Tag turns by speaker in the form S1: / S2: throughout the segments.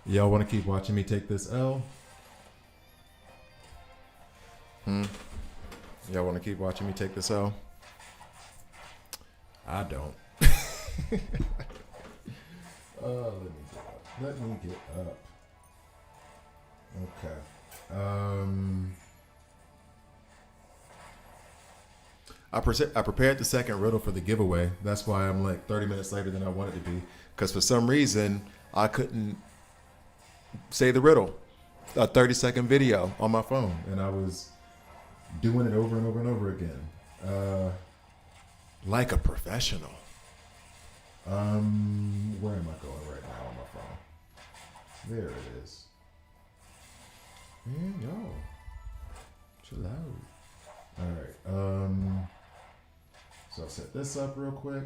S1: Y'all want to keep watching me take this L? Y'all want to keep watching me take this L? I don't. Let me get up. Okay. I prepared the second riddle for the giveaway. That's why I'm like 30 minutes later than I wanted to be. Because for some reason, I couldn't say the riddle. A 30-second video on my phone. And I was doing it over and over and over again. Like a professional. Where am I going right now on my phone? There it is. Man, yo. Chill out. Alright. So I'll set this up real quick.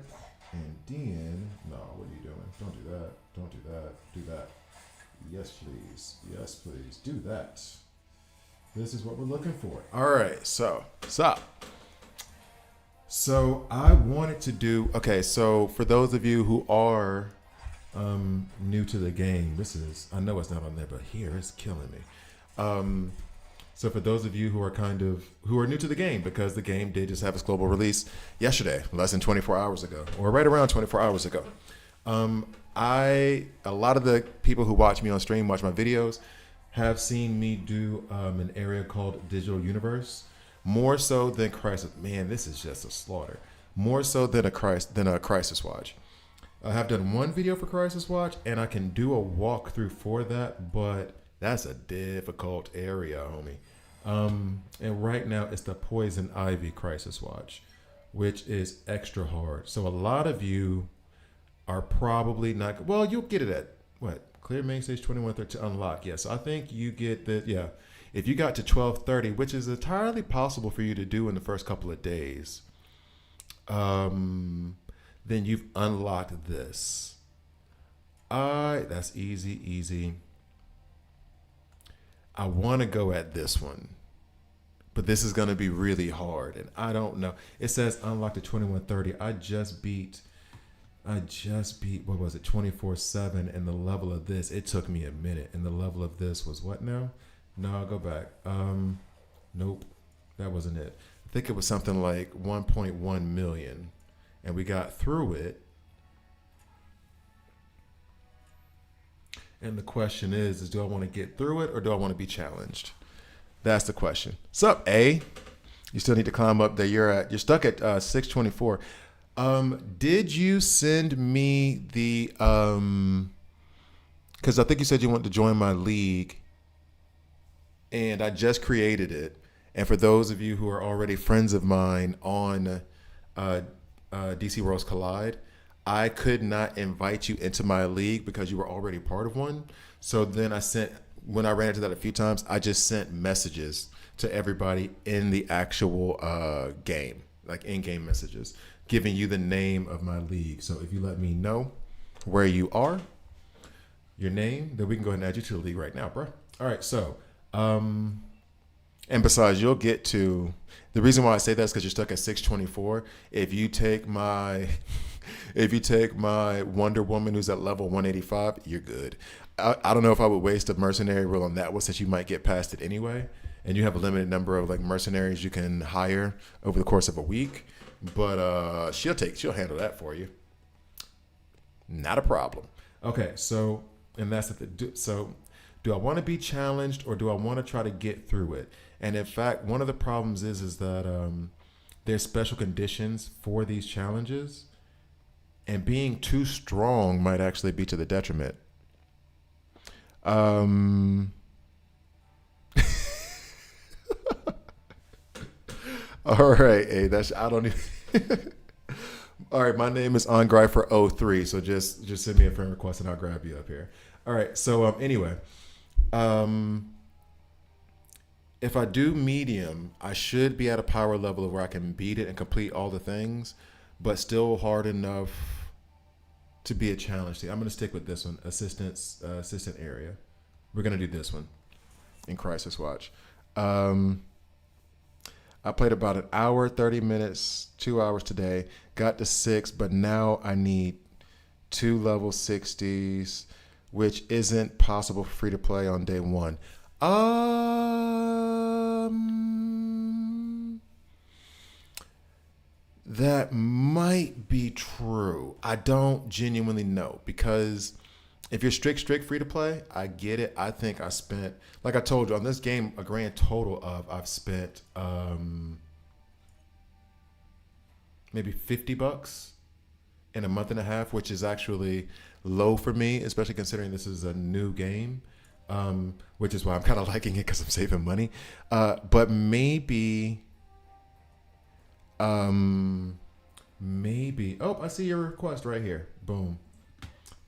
S1: And then, no, what are you doing? Don't do that. Don't do that. Do that. Yes, please. Yes, please. Do that. This is what we're looking for. Alright, so, stop. So I wanted to do, okay, so for those of you who are new to the game, I know it's not on there, but here it's killing me. So for those of you who are new to the game, because the game did just have its global release yesterday, less than 24 hours ago, or right around 24 hours ago. A lot of the people who watch me on stream, watch my videos, have seen me do an area called Digital Universe. More so than Crisis. Man, this is just a slaughter. More so than a Crisis Watch. I have done one video for Crisis Watch, and I can do a walkthrough for that, but that's a difficult area, homie. And right now, it's the Poison Ivy Crisis Watch, which is extra hard. So a lot of you are probably not. Well, you'll get it at what? Clear main stage 21 to unlock. Yes, I think you get the If you got to 12:30, which is entirely possible for you to do in the first couple of days, then you've unlocked this. That's easy. I want to go at this one, but this is going to be really hard, and I don't know. It says unlock to 21:30. I just beat. What was it? 24/7, and the level of this. It took me a minute, and the level of this was what now? No, I'll go back. Nope, that wasn't it. I think it was something like 1.1 million, and we got through it. And the question is do I want to get through it or do I want to be challenged? That's the question. Sup, A? You still need to climb up there. You're stuck at 624. Did you send me the? Because I think you said you wanted to join my league. And I just created it. And for those of you who are already friends of mine on DC Worlds Collide, I could not invite you into my league because you were already part of one. So then when I ran into that a few times, I just sent messages to everybody in the actual game, like in-game messages, giving you the name of my league. So if you let me know where you are, your name, then we can go ahead and add you to the league right now, bro. All right, so... and besides, you'll get to the reason why I say that is because you're stuck at 624. If you take my Wonder Woman who's at level 185, you're good. I don't know if I would waste a mercenary role on that one since you might get past it anyway, and you have a limited number of like mercenaries you can hire over the course of a week. But she'll handle that for you. Not a problem. Okay, so and that's so. Do I want to be challenged or do I want to try to get through it? And in fact, one of the problems is that there's special conditions for these challenges, and being too strong might actually be to the detriment. All right, hey, I don't even. All right, my name is OnGrifer03, so just send me a friend request and I'll grab you up here. All right, so anyway. If I do medium, I should be at a power level where I can beat it and complete all the things, but still hard enough to be a challenge. I'm going to stick with this one, assistant area. We're going to do this one in Crisis Watch. I played about an hour, 30 minutes, 2 hours today, got to 6, but now I need 2 level 60s, which isn't possible for free to play on day one. That might be true. I don't genuinely know because if you're strict free to play, I get it. I think I spent, like I told you, on this game a grand total of I've spent maybe $50 in a month and a half, which is actually low for me, especially considering this is a new game, which is why I'm kind of liking it because I'm saving money. But maybe. Maybe. Oh, I see your request right here. Boom.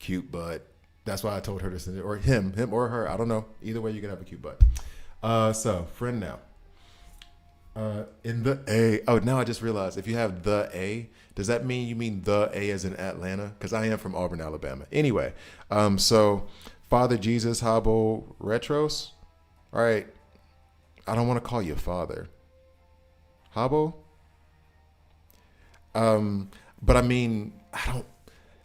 S1: Cute butt. That's why I told her to send it. Or him or her. I don't know. Either way, you can have a cute butt. So, friend now. In the A. Oh, now I just realized if you have the A, does that mean you mean the A as in Atlanta? Because I am from Auburn, Alabama. Anyway, so Father Jesus Habo Retros. All right. I don't want to call you father. Habo? But I mean,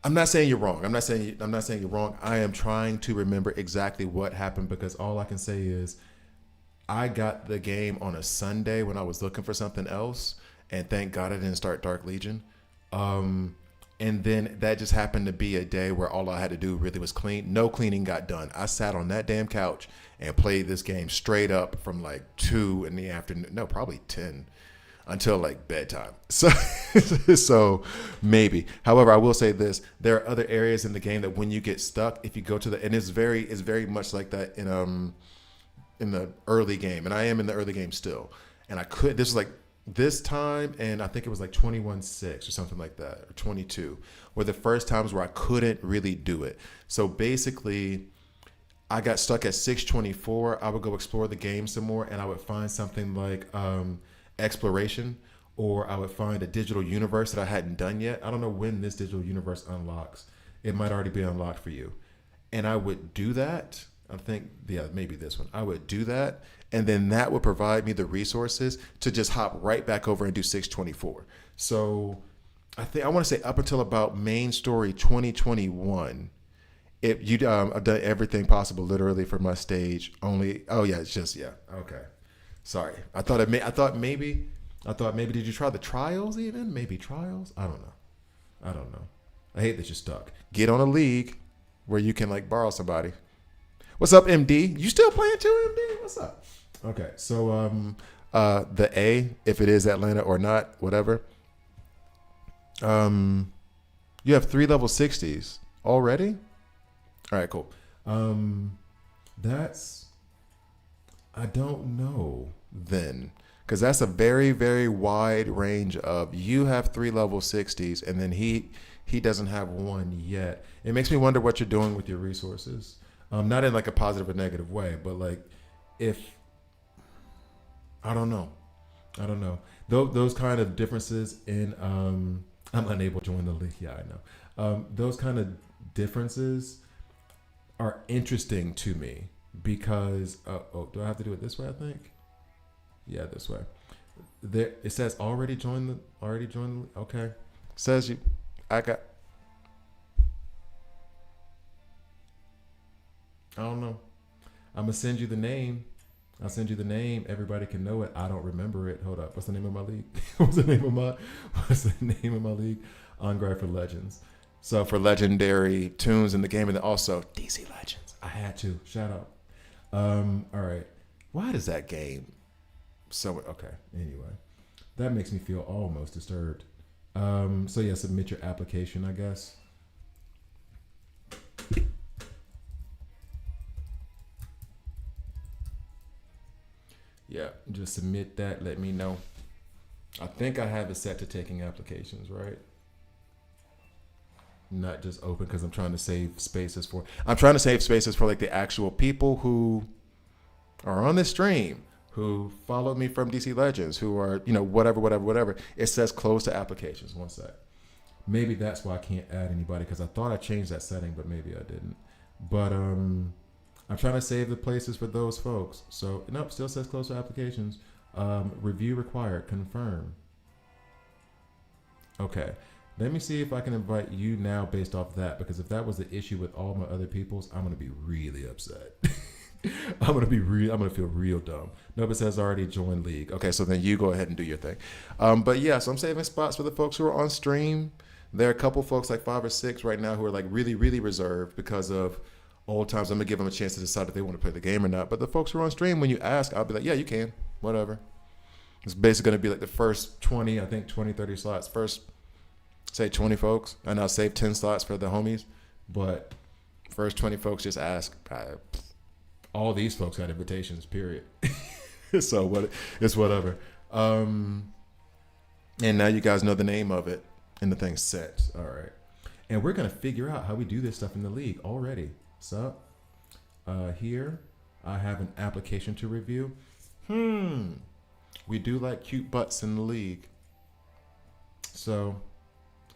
S1: I'm not saying you're wrong. I'm not saying you're wrong. I am trying to remember exactly what happened because all I can say is I got the game on a Sunday when I was looking for something else, and thank God I didn't start Dark Legion. And then that just happened to be a day where all I had to do really was clean. No cleaning got done. I sat on that damn couch and played this game straight up from like 2 in the afternoon. No, probably 10. Until like bedtime. So maybe. However, I will say this. There are other areas in the game that when you get stuck, if you go to and it's very much like that in the early game. And I am in the early game still. And this was like this time, and I think it was like 21-6 or something like that, or 22, were the first times where I couldn't really do it. So basically, I got stuck at 624. I would go explore the game some more, and I would find something like exploration, or I would find a digital universe that I hadn't done yet. I don't know when this digital universe unlocks. It might already be unlocked for you. And I would do that. I think, maybe this one. I would do that, and then that would provide me the resources to just hop right back over and do 624. So I want to say up until about main story 2021, I've done everything possible literally for my stage. Only, okay. Sorry, I thought maybe did you try the trials even? Maybe trials? I don't know. I hate that you're stuck. Get on a league where you can like borrow somebody. What's up, MD? You still playing too, MD? What's up? Okay, so the A, if it is Atlanta or not, whatever. You have 3 level 60s already? All right, cool. I don't know then, because that's a very, very wide range of you have 3 level 60s and then he doesn't have 1 yet. It makes me wonder what you're doing with your resources. Not in like a positive or negative way, but like I don't know. Those kind of differences in I'm unable to join the league. Yeah, I know. Those kind of differences are interesting to me because do I have to do it this way? I think. Yeah, this way. There it says already joined the. Okay, says you. I don't know. I'm gonna send you the name. I'll send you the name. Everybody can know it. I don't remember it. Hold up. What's the name of my league? What's the name of my league? On Grind for Legends. So for legendary tunes in the game, and then also DC Legends. I had to. Shout out. All right. Why does that game okay. Anyway. That makes me feel almost disturbed. So yeah, submit your application, I guess. Yeah, just submit that. Let me know. I think I have it set to taking applications, right? Not just open because I'm trying to save spaces for like the actual people who are on this stream, who followed me from DC Legends, who are, whatever. It says close to applications. One sec. Maybe that's why I can't add anybody, because I thought I changed that setting, but maybe I didn't. But I'm trying to save the places for those folks. So, nope, still says close to applications. Review required. Confirm. Okay. Let me see if I can invite you now based off that, because if that was the issue with all my other people's, I'm gonna be really upset. I'm gonna feel real dumb. Nobody says already joined league. Okay, so then you go ahead and do your thing. But yeah, so I'm saving spots for the folks who are on stream. There are a couple folks, like 5 or 6 right now, who are like really, really reserved because of old times. I'm gonna give them a chance to decide if they want to play the game or not. But the folks who are on stream, when you ask, I'll be like, yeah, you can, whatever. It's basically gonna be like the first 20, I think 20, 30 slots. First, say 20 folks, and I'll save 10 slots for the homies. But first 20 folks, just ask. All these folks got invitations, period. So what? It's whatever. And now you guys know the name of it, and the thing's set. All right. And we're gonna figure out how we do this stuff in the league already. So here I have an application to review. We do like cute butts in the league. So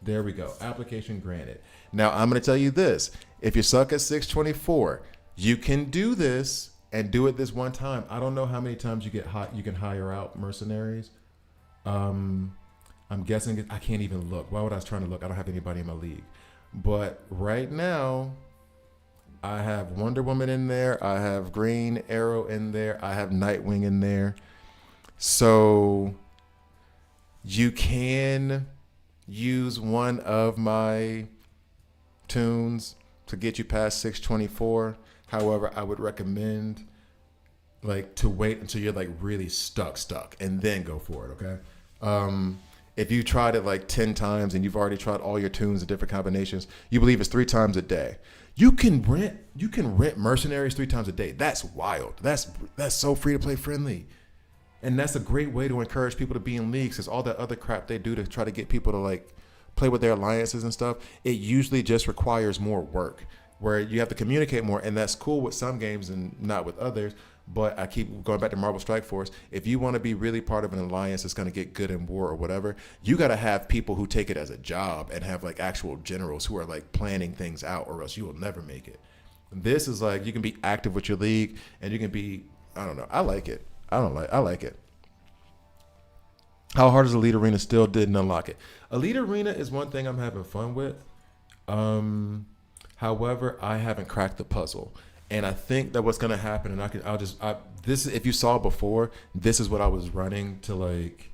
S1: there we go. Application granted. Now I'm gonna tell you this: if you suck at 624. You can do this and do it this one time. I don't know how many times you can hire out mercenaries. I'm guessing I can't even look. Why would I was trying to look? I don't have anybody in my league. But right now, I have Wonder Woman in there. I have Green Arrow in there. I have Nightwing in there. So you can use one of my tunes to get you past 624. However, I would recommend like to wait until you're like really stuck, and then go for it. Okay. If you tried it like 10 times and you've already tried all your tunes and different combinations, you believe it's 3 times a day. You can rent mercenaries 3 times a day. That's wild. That's so free to play friendly. And that's a great way to encourage people to be in leagues, because all that other crap they do to try to get people to like play with their alliances and stuff, it usually just requires more work, where you have to communicate more, and that's cool with some games and not with others. But I keep going back to Marvel Strike Force. If you want to be really part of an alliance that's going to get good in war or whatever, you got to have people who take it as a job and have like actual generals who are like planning things out, or else you will never make it. This is like, you can be active with your league, and you can be, I don't know. I like it. I like it. How hard is Elite Arena? Still didn't unlock it. Elite Arena is one thing I'm having fun with. However, I haven't cracked the puzzle, and I think that what's gonna happen, and this if you saw before, this is what I was running to like.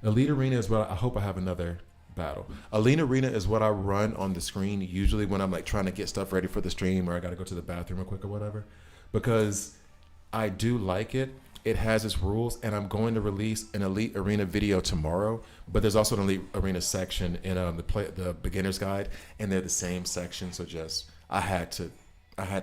S1: Elite Arena is what I hope I have another battle. Elite Arena is what I run on the screen usually when I'm like trying to get stuff ready for the stream, or I got to go to the bathroom real quick or whatever, because I do like it. It has its rules, and I'm going to release an Elite Arena video tomorrow. But there's also an Elite Arena section in the beginner's guide, and they're the same section. So just I had to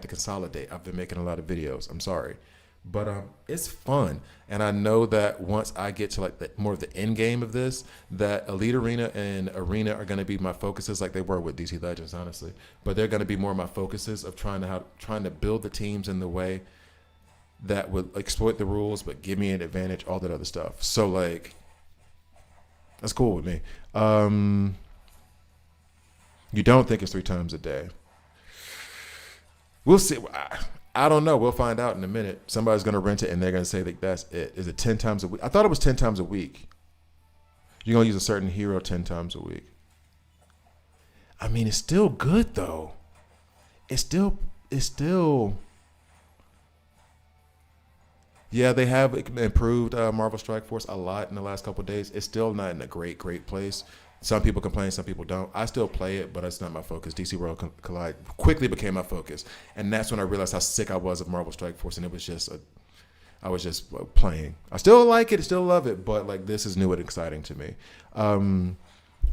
S1: consolidate. I've been making a lot of videos. I'm sorry, but it's fun, and I know that once I get to like more of the end game of this, that Elite Arena and Arena are going to be my focuses, like they were with DC Legends, honestly. But they're going to be more of my focuses of trying to build the teams in the way that would exploit the rules but give me an advantage, all that other stuff. So like, that's cool with me. You don't think it's 3 times a day? We'll see. I don't know. We'll find out in a minute. Somebody's gonna rent it and they're gonna say that that's it. Is it 10 times a week? I thought it was 10 times a week. You're gonna use a certain hero 10 times a week. I mean, it's still good though. It's still. Yeah, they have improved Marvel Strike Force a lot in the last couple of days. It's still not in a great place. Some people complain, some people don't. I still play it, but it's not my focus. DC World Collide quickly became my focus. And that's when I realized how sick I was of Marvel Strike Force, and it was just I was just playing. I still like it, still love it, but like this is new and exciting to me. All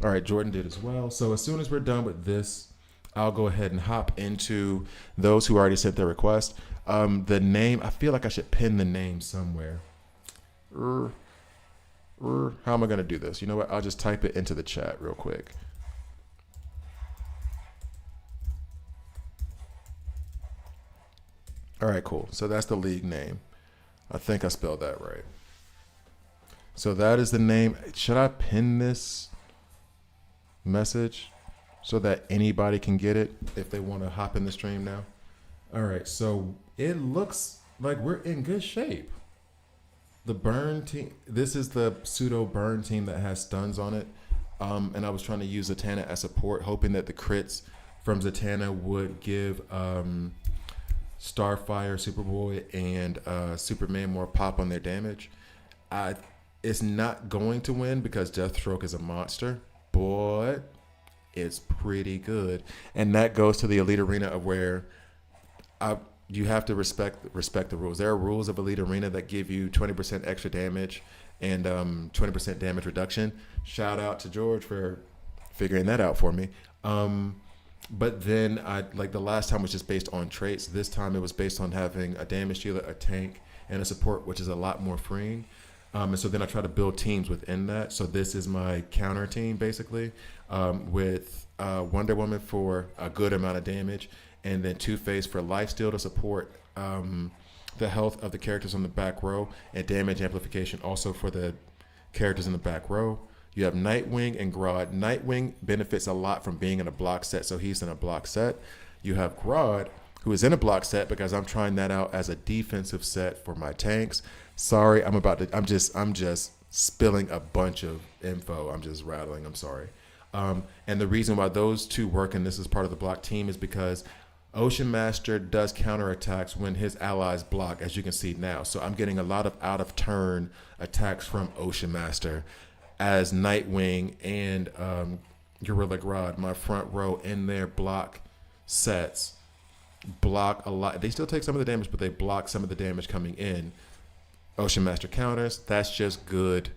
S1: right, Jordan did as well. So as soon as we're done with this, I'll go ahead and hop into those who already sent their request. The name, I feel like I should pin the name somewhere. How am I going to do this? You know what? I'll just type it into the chat real quick. All right, cool. So that's the league name. I think I spelled that right. So that is the name. Should I pin this message so that anybody can get it if they want to hop in the stream now? All right, so it looks like we're in good shape. The burn team, this is the pseudo burn team that has stuns on it. And I was trying to use Zatanna as support, hoping that the crits from Zatanna would give Starfire, Superboy, and Superman more pop on their damage. It's not going to win because Deathstroke is a monster, but it's pretty good. And that goes to the Elite Arena of where you have to respect the rules. There are rules of Elite Arena that give you 20% extra damage and 20% damage reduction. Shout out to George for figuring that out for me. But then the last time was just based on traits. This time it was based on having a damage dealer, a tank, and a support, which is a lot more freeing. And so then I try to build teams within that. So this is my counter team basically, with Wonder Woman for a good amount of damage, and then Two-Face for lifesteal to support the health of the characters on the back row, and damage amplification also for the characters in the back row. You have Nightwing and Grodd. Nightwing benefits a lot from being in a block set, so he's in a block set. You have Grodd, who is in a block set because I'm trying that out as a defensive set for my tanks. Sorry, I'm just spilling a bunch of info. I'm just rattling. I'm sorry. And the reason why those two work, and this is part of the block team, is because Ocean Master does counterattacks when his allies block, as you can see now. So I'm getting a lot of out of turn attacks from Ocean Master, as Nightwing and Gorilla Grodd, my front row in their block sets, block a lot. They still take some of the damage, but they block some of the damage coming in. Ocean Master counters. That's just good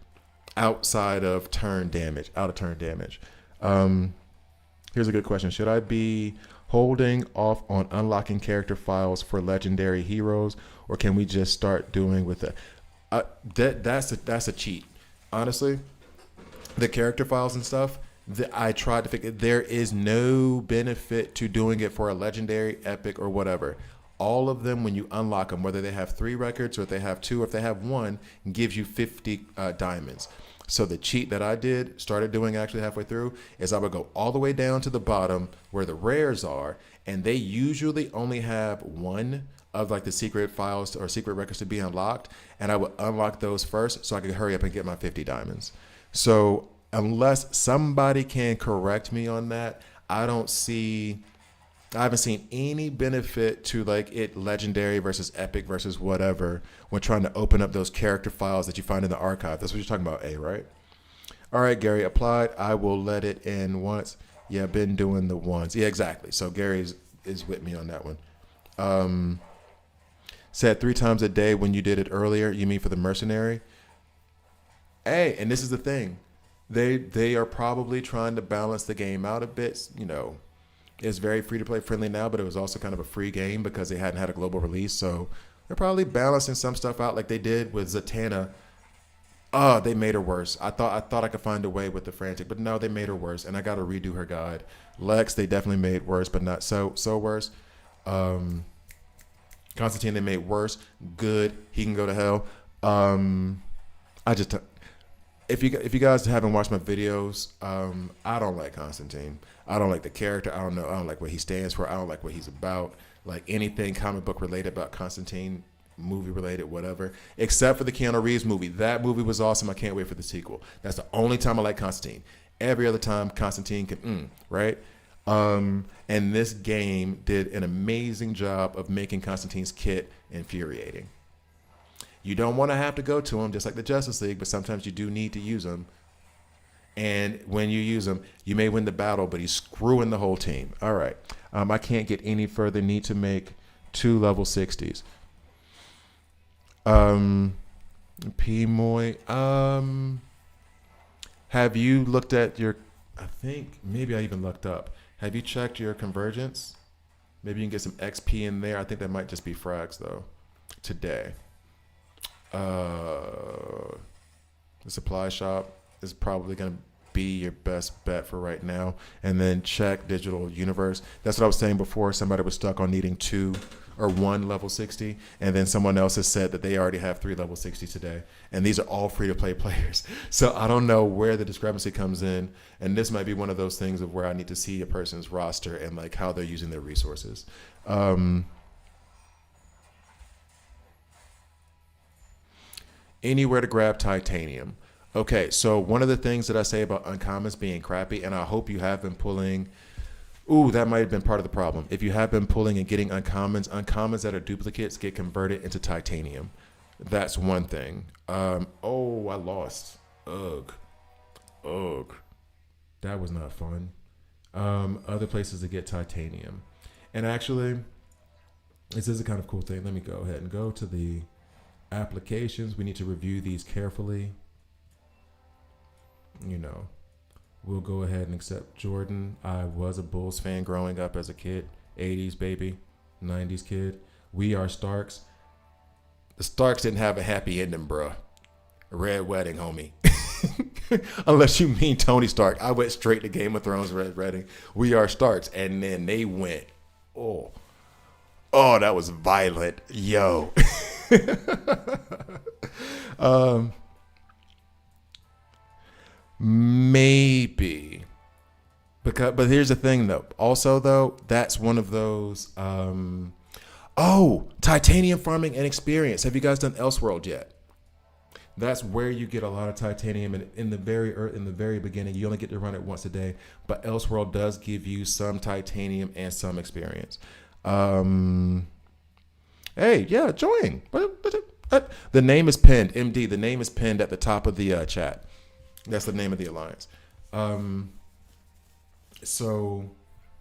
S1: outside of turn damage, out of turn damage. Here's a good question. Should I be holding off on unlocking character files for legendary heroes, or can we just start doing with that? That's a cheat. Honestly, the character files and stuff, I tried to figure, there is no benefit to doing it for a legendary, epic, or whatever. All of them, when you unlock them, whether they have 3 records or if they have 2 or if they have 1, gives you 50 diamonds. So the cheat that I started doing actually halfway through, is I would go all the way down to the bottom where the rares are, and they usually only have 1 of the secret files or secret records to be unlocked, and I would unlock those first so I could hurry up and get my 50 diamonds. So unless somebody can correct me on that, I haven't seen any benefit to it legendary versus epic versus whatever when trying to open up those character files that you find in the archive. That's what you're talking about, right? All right, Gary, applied. I will let it in once. Yeah, been doing the ones. Yeah, exactly. So Gary is with me on that one. Said 3 times a day when you did it earlier. You mean for the mercenary? Hey, and this is the thing. They are probably trying to balance the game out a bit, It's very free-to-play friendly now, but it was also kind of a free game because they hadn't had a global release. So they're probably balancing some stuff out like they did with Zatanna. Oh, they made her worse. I thought I could find a way with the frantic, but no, they made her worse, and I got to redo her guide. Lex, they definitely made worse, but not so worse. Constantine, they made worse. Good, he can go to hell. If you guys haven't watched my videos, I don't like Constantine. I don't like the character. I don't like what he stands for. I don't like what he's about. Like anything comic book related about Constantine, movie related, whatever. Except for the Keanu Reeves movie. That movie was awesome. I can't wait for the sequel. That's the only time I like Constantine. Every other time, Constantine can, right? And this game did an amazing job of making Constantine's kit infuriating. You don't want to have to go to him, just like the Justice League, but sometimes you do need to use him. And when you use him, you may win the battle, but he's screwing the whole team. All right. I can't get any further. Need to make 2 level 60s. P-Moy. Have you looked at your... I think maybe I even looked up. Have you checked your convergence? Maybe you can get some XP in there. I think that might just be frags, though, today. The supply shop is probably going to be your best bet for right now. And then check Digital Universe. That's what I was saying before. Somebody was stuck on needing 2 or 1 level 60. And then someone else has said that they already have 3 level 60 today. And these are all free-to-play players. So I don't know where the discrepancy comes in. And this might be one of those things of where I need to see a person's roster and how they're using their resources. Anywhere to grab titanium. Okay, so one of the things that I say about uncommons being crappy, and I hope you have been pulling. Ooh, that might have been part of the problem. If you have been pulling and getting uncommons that are duplicates get converted into titanium. That's one thing. Oh, I lost. Ugh. Ugh. That was not fun. Other places to get titanium. And actually, this is a kind of cool thing. Let me go ahead and go to the applications. We need to review these carefully. You know, we'll go ahead and accept Jordan. I was a Bulls fan growing up as a kid. 80s baby, 90s kid. We are Starks. The Starks didn't have a happy ending, bruh. Red wedding, homie. Unless you mean Tony Stark. I went straight to Game of Thrones Red Wedding. We are Starks. And then they went, oh, that was violent. Yo. Maybe. But here's the thing, though. Also, though, that's one of those. Titanium farming and experience. Have you guys done Elseworld yet? That's where you get a lot of titanium. And in the very beginning, you only get to run it once a day. But Elseworld does give you some titanium and some experience. Hey, yeah, join. The name is pinned. MD. The name is pinned at the top of the chat. That's the name of the alliance. So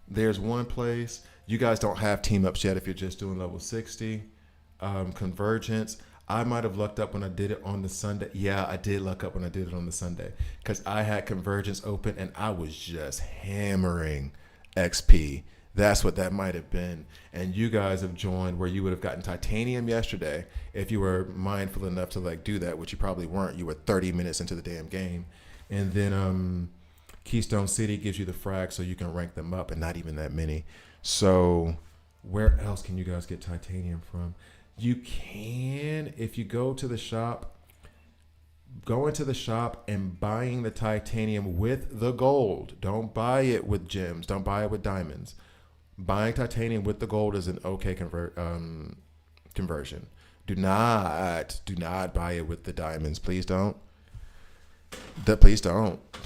S1: there's one place. You guys don't have team ups yet if you're just doing level 60. Convergence. I might have lucked up when I did it on the Sunday. Yeah, I did luck up when I did it on the Sunday because I had Convergence open and I was just hammering XP. That's what that might have been. And you guys have joined where you would have gotten titanium yesterday if you were mindful enough to like do that, which you probably weren't. You were 30 minutes into the damn game. And then Keystone City gives you the frag so you can rank them up, and not even that many. So where else can you guys get titanium from? You can, if you go into the shop and buying the titanium with the gold. Don't buy it with gems. Don't buy it with diamonds. Buying titanium with the gold is an okay conversion. Do not buy it with the diamonds. Please don't. Please don't do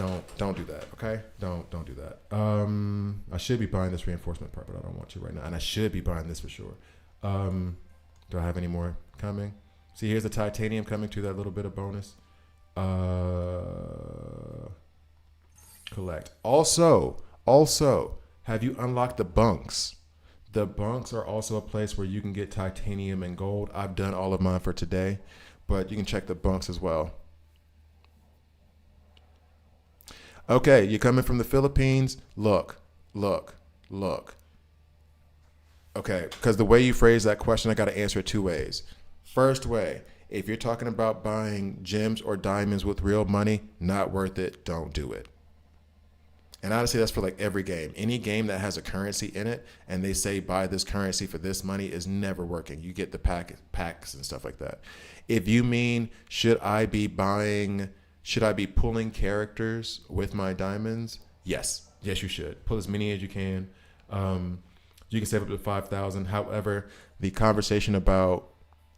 S1: that. Okay, don't do that. I should be buying this reinforcement part, but I don't want to right now, and I should be buying this for sure. Do I have any more coming? See, here's the titanium coming to that little bit of bonus. Collect. Also, have you unlocked the bunks? The bunks are also a place where you can get titanium and gold. I've done all of mine for today, but you can check the bunks as well. Okay, you're coming from the Philippines. Look. Okay, because the way you phrase that question, I got to answer it two ways. First way, if you're talking about buying gems or diamonds with real money, not worth it, don't do it. And honestly, that's for like every game. Any game that has a currency in it and they say buy this currency for this money is never working. You get the packs and stuff like that. If you mean, should I be pulling characters with my diamonds? Yes, you should. Pull as many as you can. You can save up to 5,000. However, the conversation about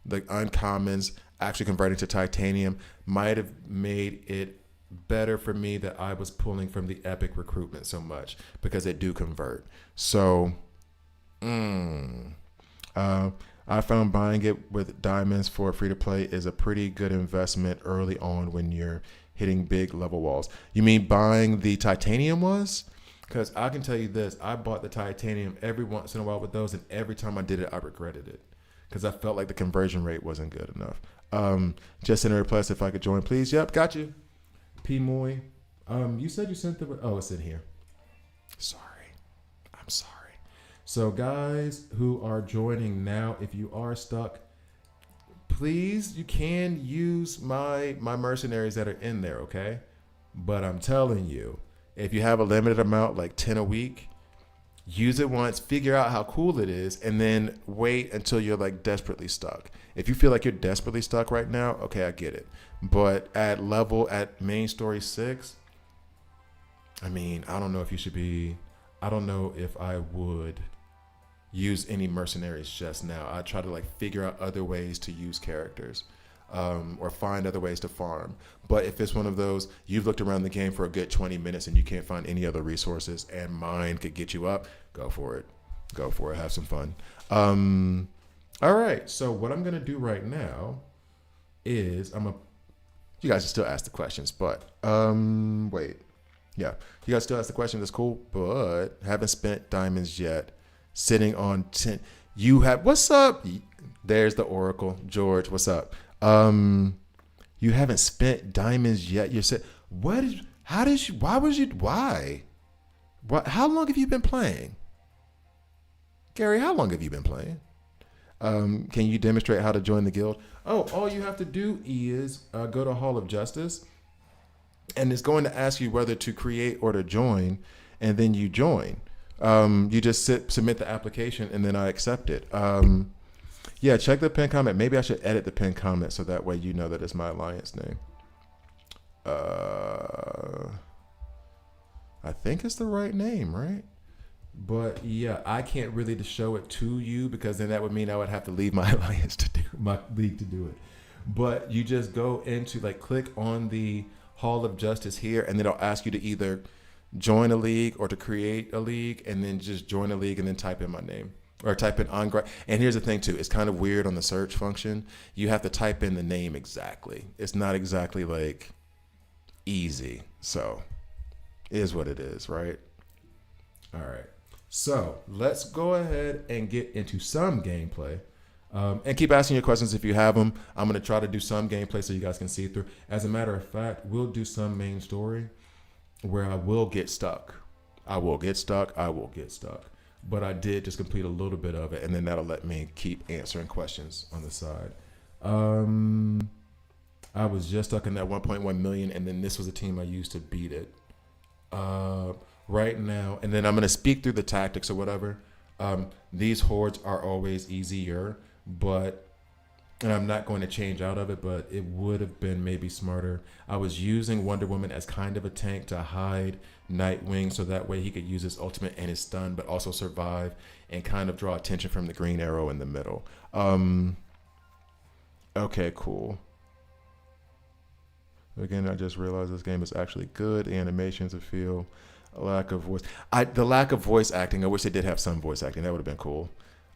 S1: the uncommons actually converting to titanium might have made it better for me that I was pulling from the epic recruitment so much because they do convert. So, I found buying it with diamonds for free to play is a pretty good investment early on when you're hitting big level walls. You mean buying the titanium was? Because I can tell you this, I bought the titanium every once in a while with those, and every time I did it, I regretted it because I felt like the conversion rate wasn't good enough. Just send a request if I could join, please. Yep, got you. P. Moy. You said you sent the... Oh, it's in here. Sorry. I'm sorry. So guys who are joining now, if you are stuck, please, you can use my mercenaries that are in there, okay? But I'm telling you, if you have a limited amount, like 10 a week, use it once, figure out how cool it is, and then wait until you're like desperately stuck. If you feel like you're desperately stuck right now, okay, I get it. But at main story 6, I mean, I don't know if I would use any mercenaries just now. I try to like figure out other ways to use characters. or find other ways to farm. But if it's one of those, you've looked around the game for a good 20 minutes and you can't find any other resources and mine could get you up, go for it. Go for it. Have some fun. All right. So what I'm going to do right now is you guys can still ask the questions, but wait. Yeah. You guys still ask the questions. That's cool. But haven't spent diamonds yet. Sitting on 10. You have, what's up? There's the Oracle. George, what's up? You haven't spent diamonds yet. You said, why? How long have you been playing? Gary, how long have you been playing? Can you demonstrate how to join the guild? Oh, all you have to do is go to Hall of Justice, and it's going to ask you whether to create or to join, and then you join. You just submit the application, and then I accept it. Yeah, check the pinned comment. Maybe I should edit the pinned comment so that way you know that it's my alliance name. I think it's the right name, right? But yeah, I can't really show it to you because then that would mean I would have to leave my alliance to do my league to do it. But you just go into click on the Hall of Justice here, and then it'll ask you to either join a league or to create a league, and then just join a league and then type in my name or type in on. And here's the thing too, it's kind of weird on the search function. You have to type in the name exactly. It's not exactly easy. So it is what it is, right? All right. So let's go ahead and get into some gameplay. And keep asking your questions if you have them. I'm going to try to do some gameplay so you guys can see through. As a matter of fact, we'll do some main story where I will get stuck. But I did just complete a little bit of it, and then that'll let me keep answering questions on the side. I was just stuck in that 1.1 million, and then this was a team I used to beat it. Right now, and then I'm going to speak through the tactics or whatever. These hordes are always easier, and I'm not going to change out of it, but it would have been maybe smarter. I was using Wonder Woman as kind of a tank to hide Nightwing so that way he could use his ultimate and his stun, but also survive and kind of draw attention from the Green Arrow in the middle. Okay, cool. Again, I just realized this game is actually good. The animations feel a lack of voice. The lack of voice acting, I wish they did have some voice acting. That would have been cool.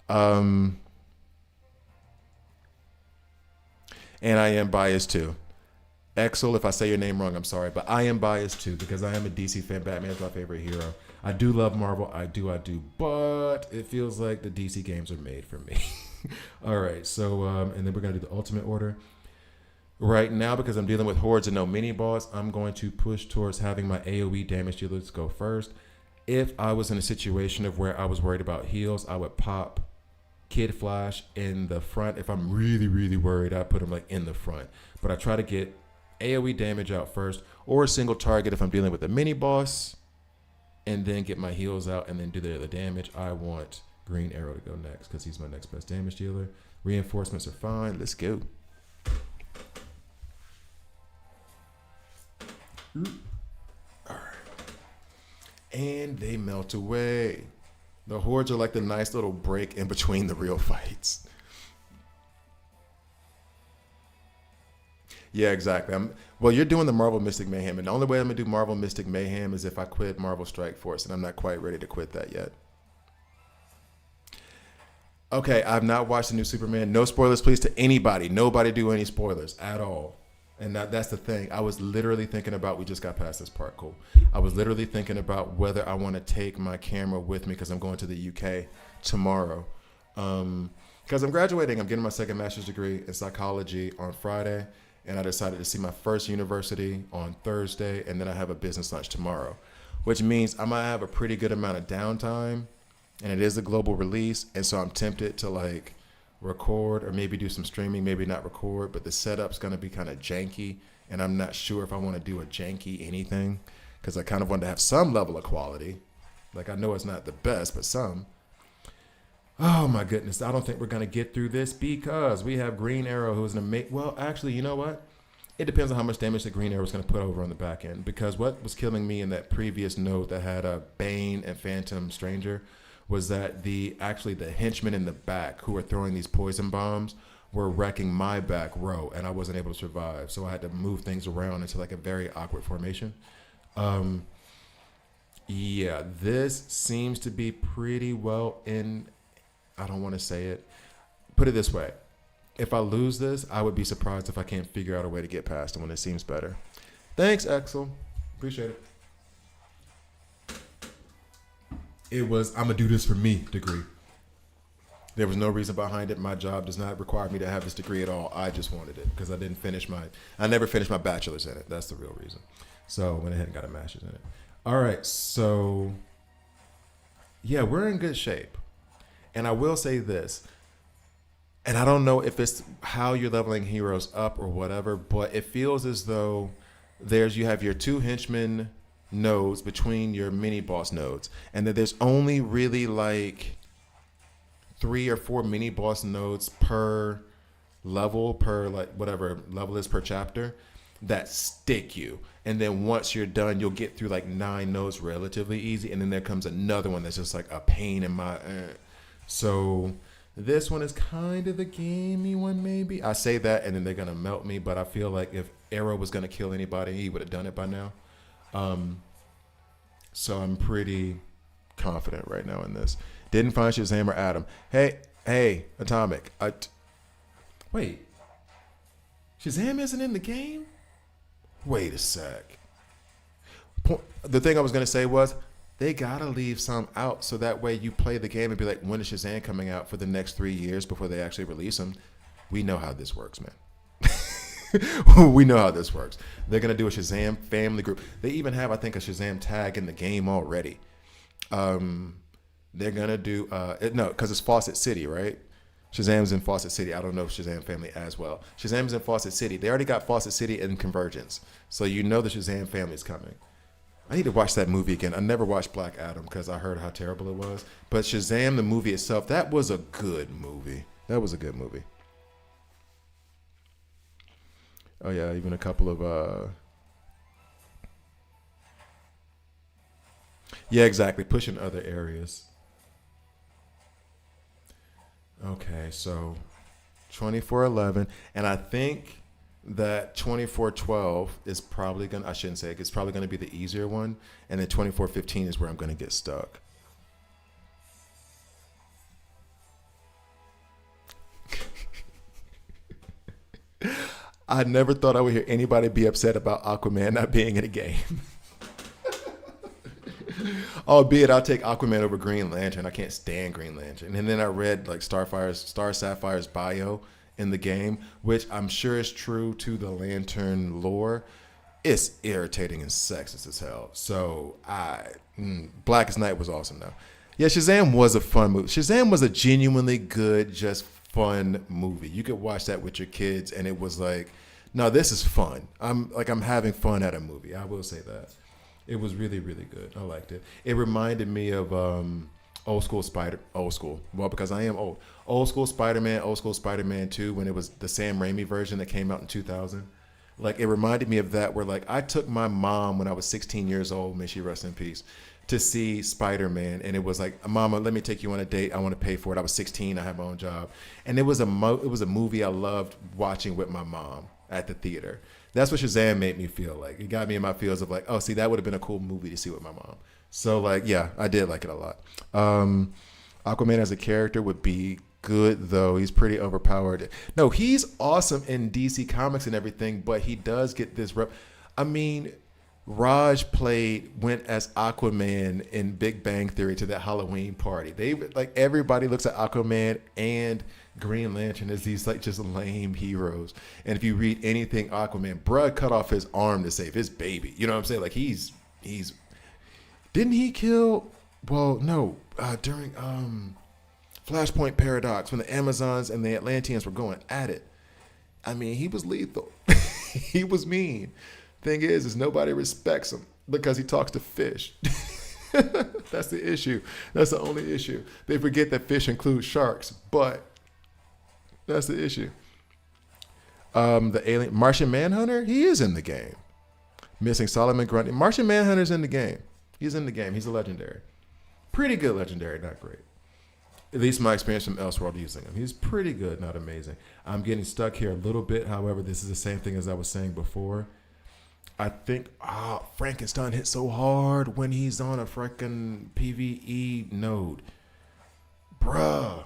S1: And I am biased too. Exel, if I say your name wrong, I'm sorry, but I am biased too because I am a DC fan. Batman is my favorite hero. I do love Marvel. I do. But it feels like the DC games are made for me. All right. So, and then we're going to do the ultimate order. Right now, because I'm dealing with hordes and no mini boss, I'm going to push towards having my AoE damage dealers go first. If I was in a situation of where I was worried about heals, I would pop Kid Flash in the front. If I'm really, really worried, I put him in the front. But I try to get AoE damage out first, or a single target if I'm dealing with a mini boss, and then get my heals out and then do the other damage. I want Green Arrow to go next because he's my next best damage dealer. Reinforcements are fine. Let's go. All right. And they melt away. The hordes are like the nice little break in between the real fights. Yeah, exactly. Well, you're doing the Marvel Mystic Mayhem, and the only way I'm going to do Marvel Mystic Mayhem is if I quit Marvel Strike Force, and I'm not quite ready to quit that yet. Okay, I've not watched the new Superman. No spoilers, please, to anybody. Nobody do any spoilers at all. And that's the thing. I was literally thinking about, we just got past this part, cool. I was literally thinking about whether I want to take my camera with me because I'm going to the UK tomorrow. Because I'm graduating. I'm getting my second master's degree in psychology on Friday. And I decided to see my first university on Thursday. And then I have a business lunch tomorrow, which means I might have a pretty good amount of downtime. And it is a global release. And so I'm tempted to record or maybe do some streaming, maybe not record, but the setup's going to be kind of janky, and I'm not sure if I want to do a janky anything because I kind of want to have some level of quality. I know it's not the best, but some. Oh my goodness, I don't think we're going to get through this because we have Green Arrow, who is an amazing. Well, actually, you know what? It depends on how much damage the Green Arrow is going to put over on the back end, because what was killing me in that previous note that had a Bane and Phantom Stranger was that the henchmen in the back who were throwing these poison bombs were wrecking my back row, and I wasn't able to survive. So I had to move things around into like a very awkward formation. Yeah, this seems to be pretty well in. I don't want to say it. Put it this way. If I lose this, I would be surprised if I can't figure out a way to get past it when it seems better. Thanks, Axel. Appreciate it. It was, I'm going to do this for me degree. There was no reason behind it. My job does not require me to have this degree at all. I just wanted it because I never finished my bachelor's in it. That's the real reason. So I went ahead and got a master's in it. All right. So, yeah, we're in good shape. And I will say this. And I don't know if it's how you're leveling heroes up or whatever, but it feels as though you have your 2 henchmen nodes between your mini boss nodes, and that there's only really like 3 or 4 mini boss nodes per level, per like whatever level is per chapter, that stick you. And then once you're done, you'll get through like 9 nodes relatively easy, and then there comes another one that's just like a pain in my. So. This one is kind of the gamey one, maybe. I say that, and then they're going to melt me, but I feel like if Arrow was going to kill anybody, he would have done it by now. So I'm pretty confident right now in this. Didn't find Shazam or Adam. Hey, Atomic. Wait. Shazam isn't in the game? Wait a sec. The thing I was going to say was, they gotta leave some out so that way you play the game and be like, when is Shazam coming out for the next 3 years before they actually release him? We know how this works, man. We know how this works. They're gonna do a Shazam family group. They even have, I think, a Shazam tag in the game already. They're gonna do no, because it's Fawcett City, right? Shazam's in Fawcett City. I don't know Shazam family as well. Shazam's in Fawcett City. They already got Fawcett City in Convergence, so you know the Shazam family is coming. I need to watch that movie again. I never watched Black Adam because I heard how terrible it was. But Shazam, the movie itself, that was a good movie. That was a good movie. Oh, yeah, even a couple of... Yeah, exactly. Pushing other areas. Okay, so 2411. And I think... that 2412 is probably going to, I shouldn't say it, it's probably going to be the easier one. And then 2415 is where I'm going to get stuck. I never thought I would hear anybody be upset about Aquaman not being in a game. Albeit I'll take Aquaman over Green Lantern. I can't stand Green Lantern. And then I read like Star Sapphire's bio in the game, which I'm sure is true to the Lantern lore. It's irritating and sexist as hell. So Blackest Night was awesome though. Yeah, Shazam was a fun movie. Shazam was a genuinely good, just fun movie. You could watch that with your kids and it was like, no, this is fun. I'm having fun at a movie. I will say that. It was really, really good. I liked it. It reminded me of old school. Well, because I am old. Old school Spider-Man 2 when it was the Sam Raimi version that came out in 2000. Like, it reminded me of that where, like, I took my mom when I was 16 years old, may she rest in peace, to see Spider-Man. And it was like, Mama, let me take you on a date. I want to pay for it. I was 16. I had my own job. And it was a movie I loved watching with my mom at the theater. That's what Shazam made me feel like. It got me in my feels of like, oh, see, that would have been a cool movie to see with my mom. So, like, yeah, I did like it a lot. Aquaman as a character would be good, though. He's pretty overpowered. No, he's awesome in DC Comics and everything, but he does get this rep. I mean, Raj went as Aquaman in Big Bang Theory to that Halloween party. Everybody looks at Aquaman and Green Lantern as these like just lame heroes. And if you read anything Aquaman, bruh cut off his arm to save his baby. You know what I'm saying? Like he's didn't he kill? Well, no. During Flashpoint Paradox, when the Amazons and the Atlanteans were going at it, I mean, he was lethal. He was mean. Thing is nobody respects him because he talks to fish. That's the issue. That's the only issue. They forget that fish include sharks, but that's the issue. The alien Martian Manhunter, he is in the game. Missing Solomon Grundy. Martian Manhunter's in the game. He's in the game. He's a legendary. Pretty good legendary, not great. At least my experience from Elseworld using him. He's pretty good, not amazing. I'm getting stuck here a little bit. However, this is the same thing as I was saying before. I think Frankenstein hits so hard when he's on a freaking PvE node. Bruh,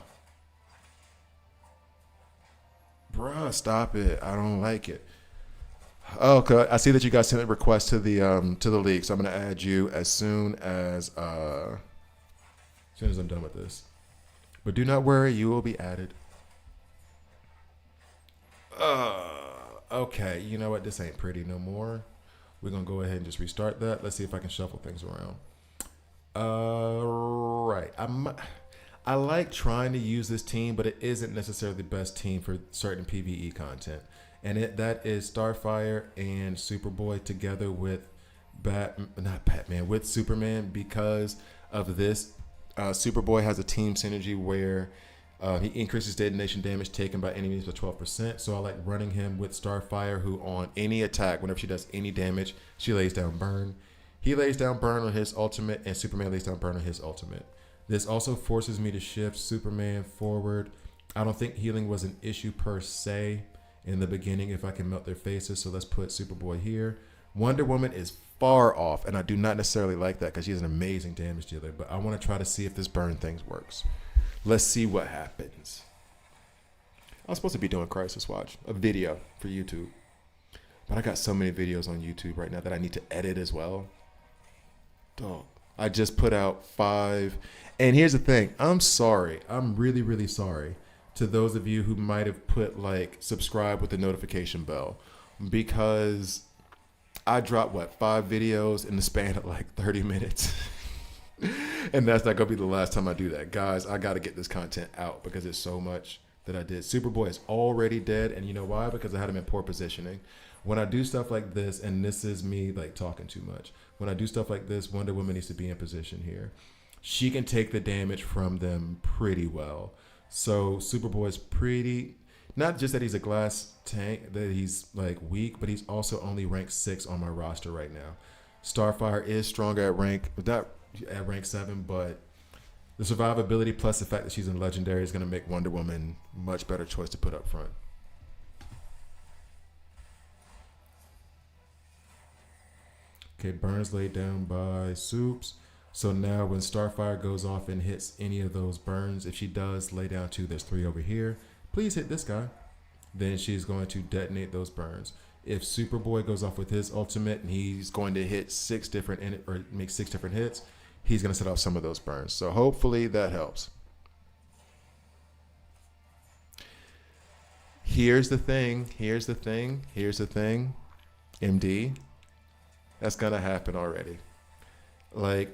S1: stop it. I don't like it. Okay, I see that you guys sent a request to the league, so I'm gonna add you as soon as I'm done with this. But do not worry, you will be added. Okay, you know what? This ain't pretty no more. We're gonna go ahead and just restart that. Let's see if I can shuffle things around. Right. I like trying to use this team, but it isn't necessarily the best team for certain PvE content. And that is Starfire and Superboy together with with Superman, because of this. Superboy has a team synergy where he increases detonation damage taken by enemies by 12%. So I like running him with Starfire, who on any attack, whenever she does any damage, she lays down burn. He lays down burn on his ultimate, and Superman lays down burn on his ultimate. This also forces me to shift Superman forward. I don't think healing was an issue per se in the beginning if I can melt their faces. So let's put Superboy here. Wonder Woman is far off, and I do not necessarily like that because she's an amazing damage dealer. But I want to try to see if this burn thing works. Let's see what happens. I was supposed to be doing Crisis Watch, a video for YouTube. But I got so many videos on YouTube right now that I need to edit as well. Dog. I just put out 5. And here's the thing. I'm sorry. I'm really, really sorry to those of you who might have put subscribe with the notification bell, because I dropped 5 videos in the span of 30 minutes. And that's not going to be the last time I do that. Guys, I got to get this content out because it's so much that I did. Superboy is already dead. And you know why? Because I had him in poor positioning. When I do stuff like this, and this is me talking too much. When I do stuff like this, Wonder Woman needs to be in position here. She can take the damage from them pretty well. So Superboy is pretty, not just that he's a glass tank, that he's weak, but he's also only rank 6 on my roster right now. Starfire is stronger at rank 7, but the survivability plus the fact that she's in Legendary is going to make Wonder Woman much better choice to put up front. Okay, Burns laid down by Soups. So now when Starfire goes off and hits any of those burns, if she does lay down 2, there's 3 over here. Please hit this guy. Then she's going to detonate those burns. If Superboy goes off with his ultimate and he's going to hit make 6 different hits, he's going to set off some of those burns. So hopefully that helps. Here's the thing. MD. That's going to happen already.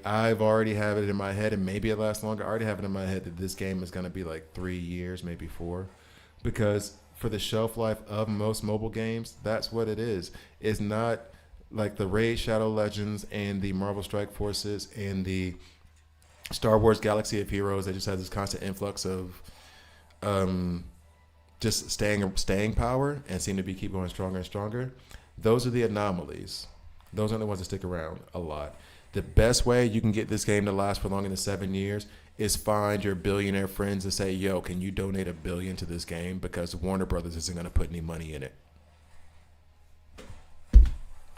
S1: I've already have it in my head, and maybe it lasts longer. I already have it in my head that this game is going to be 3 years, maybe 4. Because for the shelf life of most mobile games, that's what it is. It's not like the Raid Shadow Legends and the Marvel Strike Forces and the Star Wars Galaxy of Heroes that just has this constant influx of just staying power and seem to keep going stronger and stronger. Those are the anomalies. Those are the ones that stick around a lot. The best way you can get this game to last for longer than 7 years is find your billionaire friends and say, yo, can you donate $1 billion to this game? Because Warner Brothers isn't going to put any money in it.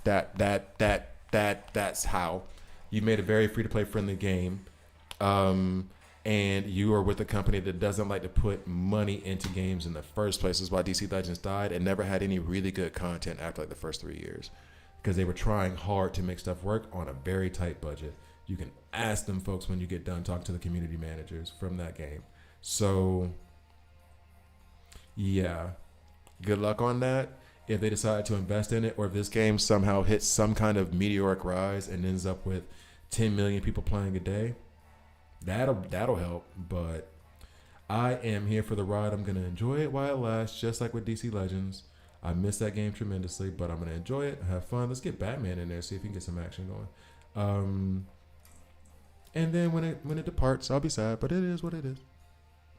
S1: That's how. You made a very free-to-play friendly game, and you are with a company that doesn't like to put money into games in the first place. This is why DC Legends died and never had any really good content after the first 3 years. Because they were trying hard to make stuff work on a very tight budget. You can ask them folks when you get done talking to the community managers from that game. So, yeah, good luck on that. If they decide to invest in it, or if this game somehow hits some kind of meteoric rise and ends up with 10 million people playing a day, that'll help. But I am here for the ride. I'm going to enjoy it while it lasts, just like with DC Legends. I miss that game tremendously, but I'm going to enjoy it, have fun. Let's get Batman in there, see if we can get some action going. And then when it departs, I'll be sad, but it is what it is.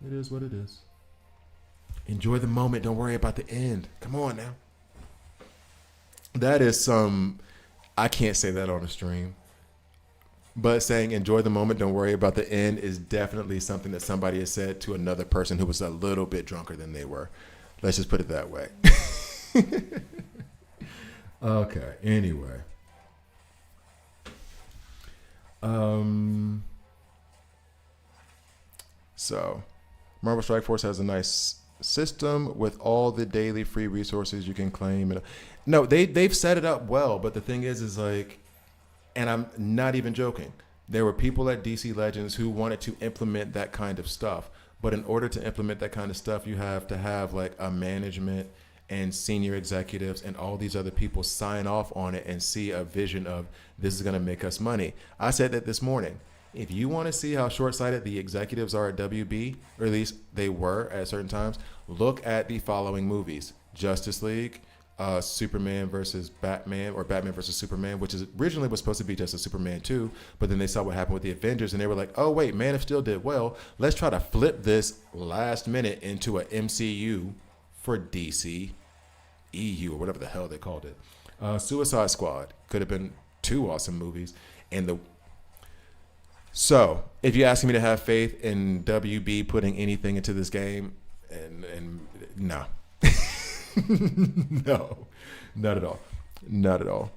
S1: It is what it is. Enjoy the moment. Don't worry about the end. Come on now. That is I can't say that on a stream. But saying enjoy the moment, don't worry about the end is definitely something that somebody has said to another person who was a little bit drunker than they were. Let's just put it that way. Okay, anyway. Um, so, Marvel Strike Force has a nice system with all the daily free resources you can claim. No, they've set it up well, but the thing is like, and I'm not even joking. There were people at DC Legends who wanted to implement that kind of stuff, but in order to implement that kind of stuff, you have to have like a management and senior executives and all these other people sign off on it and see a vision of this is going to make us money. I said that this morning. If you want to see how short-sighted the executives are at WB, or at least they were at certain times, look at the following movies: Justice League, Superman versus Batman, or Batman versus Superman, which is originally was supposed to be just a Superman 2, but then they saw what happened with the Avengers and they were like, oh wait, Man of Steel did well. Let's try to flip this last minute into a MCU for DC, EU, or whatever the hell they called it. Suicide Squad could have been two awesome movies. So, if you're asking me to have faith in WB putting anything into this game, and no. No, not at all. Not at all.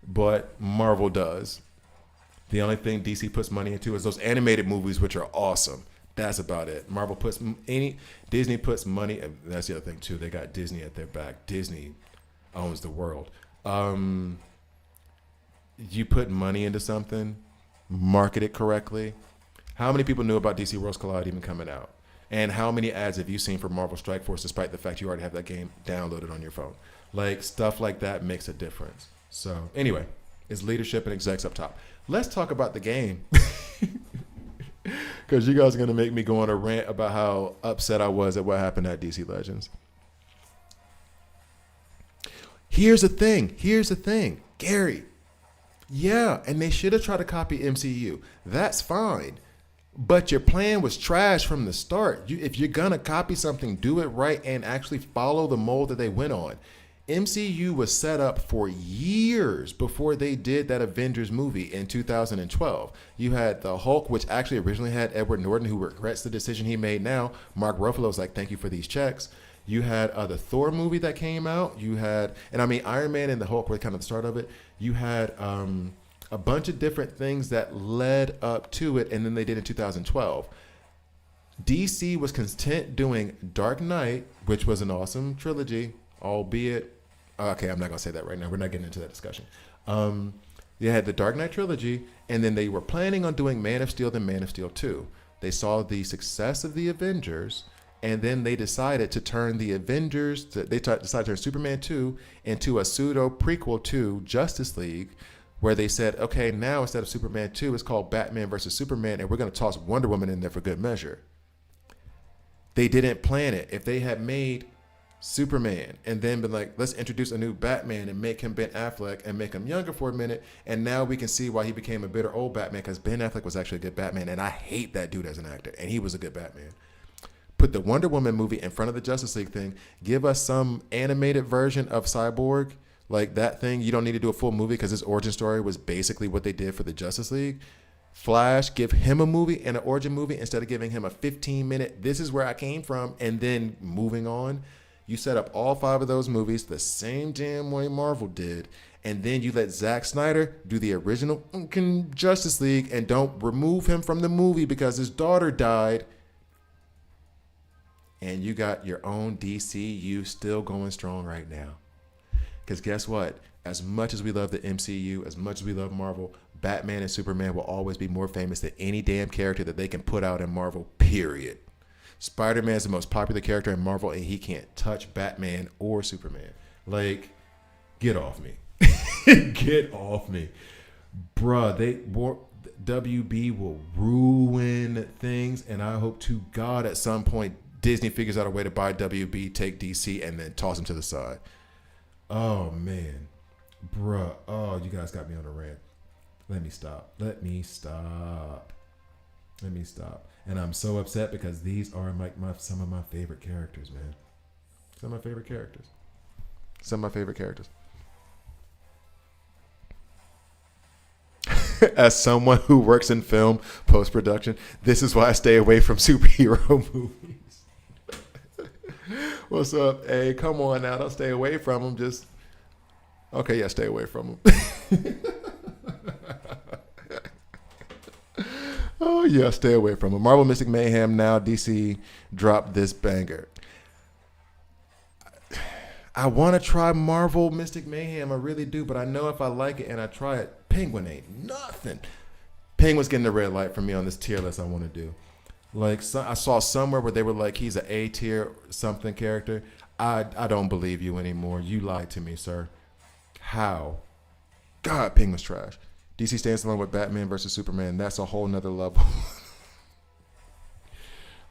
S1: But Marvel does. The only thing DC puts money into is those animated movies, which are awesome. That's about it. Disney puts money, and that's the other thing too. They got Disney at their back. Disney owns the world. You put money into something, market it correctly. How many people knew about DC Worlds Collide even coming out? And how many ads have you seen for Marvel Strike Force despite the fact you already have that game downloaded on your phone? Like, stuff like that makes a difference. So, anyway, it's leadership and execs up top. Let's talk about the game. Because you guys are going to make me go on a rant about how upset I was at what happened at DC Legends. Here's the thing. Gary. Yeah, and they should have tried to copy MCU. That's fine. But your plan was trash from the start. If you're going to copy something, do it right and actually follow the mold that they went on. MCU was set up for years before they did that Avengers movie in 2012. You had the Hulk, which actually originally had Edward Norton, who regrets the decision he made now. Mark Ruffalo's like, thank you for these checks. You had the Thor movie that came out. You had, Iron Man and the Hulk were kind of the start of it. You had a bunch of different things that led up to it, and then they did in 2012. DC was content doing Dark Knight, which was an awesome trilogy, albeit, okay, I'm not going to say that right now. We're not getting into that discussion. They had the Dark Knight trilogy, and then they were planning on doing Man of Steel, then Man of Steel 2. They saw the success of the Avengers, and then they decided to turn the Avengers, decided to turn Superman 2 into a pseudo prequel to Justice League, where they said, okay, now instead of Superman 2, it's called Batman versus Superman, and we're going to toss Wonder Woman in there for good measure. They didn't plan it. If they had made Superman and then been like, let's introduce a new Batman and make him Ben Affleck and make him younger for a minute, and now we can see why he became a bitter old Batman, because Ben Affleck was actually a good Batman, and I hate that dude as an actor, and he was a good Batman. Put the Wonder Woman movie in front of the Justice League thing. Give us some animated version of Cyborg. Like that thing, you don't need to do a full movie because his origin story was basically what they did for the Justice League. Flash, give him a movie and an origin movie instead of giving him a 15-minute, this is where I came from, and then moving on. You set up all 5 of those movies the same damn way Marvel did, and then you let Zack Snyder do the original Justice League and don't remove him from the movie because his daughter died. And you got your own DCU still going strong right now. Because guess what? As much as we love the MCU, as much as we love Marvel, Batman and Superman will always be more famous than any damn character that they can put out in Marvel, period. Spider-Man is the most popular character in Marvel, and he can't touch Batman or Superman. Like, get off me. Get off me. Bruh, WB will ruin things, and I hope to God at some point Disney figures out a way to buy WB, take DC, and then toss them to the side. Oh, man. Bruh. Oh, you guys got me on a rant. Let me stop. And I'm so upset because these are like some of my favorite characters, man. Some of my favorite characters. As someone who works in film post production, this is why I stay away from superhero movies. What's up? Hey, come on now. Don't stay away from them. Just, okay, yeah, stay away from them. Oh, yeah, stay away from them. Marvel Mystic Mayhem, now DC dropped this banger. I want to try Marvel Mystic Mayhem. I really do, but I know if I like it and I try it, Penguin ain't nothing. Penguin's getting the red light for me on this tier list I want to do. Like, I saw somewhere where they were like, he's an A tier something character. I don't believe you anymore. You lied to me, sir. How? God, Penguin's trash. DC stands alone with Batman versus Superman. That's a whole nother level.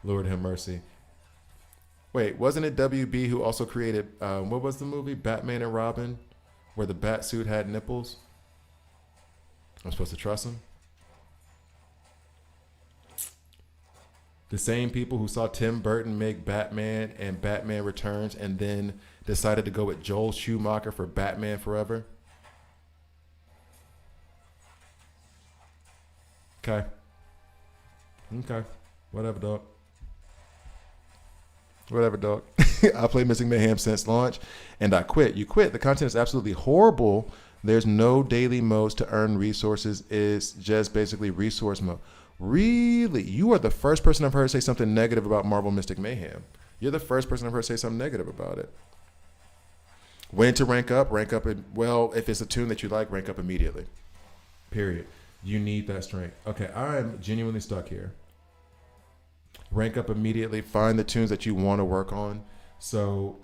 S1: Lord have mercy. Wait, wasn't it WB who also created, what was the movie? Batman and Robin, where the bat suit had nipples? I'm supposed to trust him? The same people who saw Tim Burton make Batman and Batman Returns and then decided to go with Joel Schumacher for Batman Forever? Okay. Whatever, dog. I played Mystic Mayhem since launch, and I quit. You quit. The content is absolutely horrible. There's no daily modes to earn resources. It's just basically resource mode. Really? You are the first person I've heard say something negative about Marvel Mystic Mayhem. You're the first person I've heard say something negative about it. When to rank up? Well, if it's a tune that you like, rank up immediately. Period. You need that strength. Okay, I'm genuinely stuck here. Rank up immediately. Find the tunes that you want to work on. So,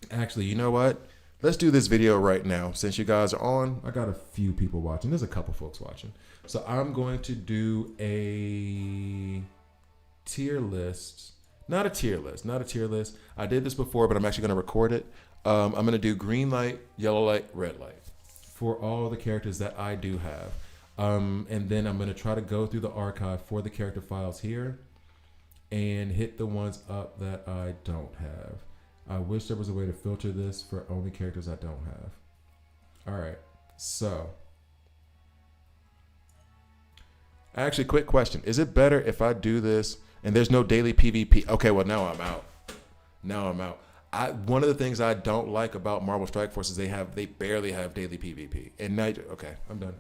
S1: actually, you know what? Let's do this video right now. Since you guys are on, I got a few people watching. There's a couple folks watching. So I'm going to do a tier list. Not a tier list. I did this before, but I'm actually going to record it. I'm going to do green light, yellow light, red light for all the characters that I do have. And then I'm going to try to go through the archive for the character files here and hit the ones up that I don't have. I wish there was a way to filter this for only characters I don't have. All right. So, actually, quick question. Is it better if I do this and there's no daily PvP? Okay, well, now I'm out. One of the things I don't like about Marvel Strike Force is they barely have daily PvP. And now, okay, I'm done.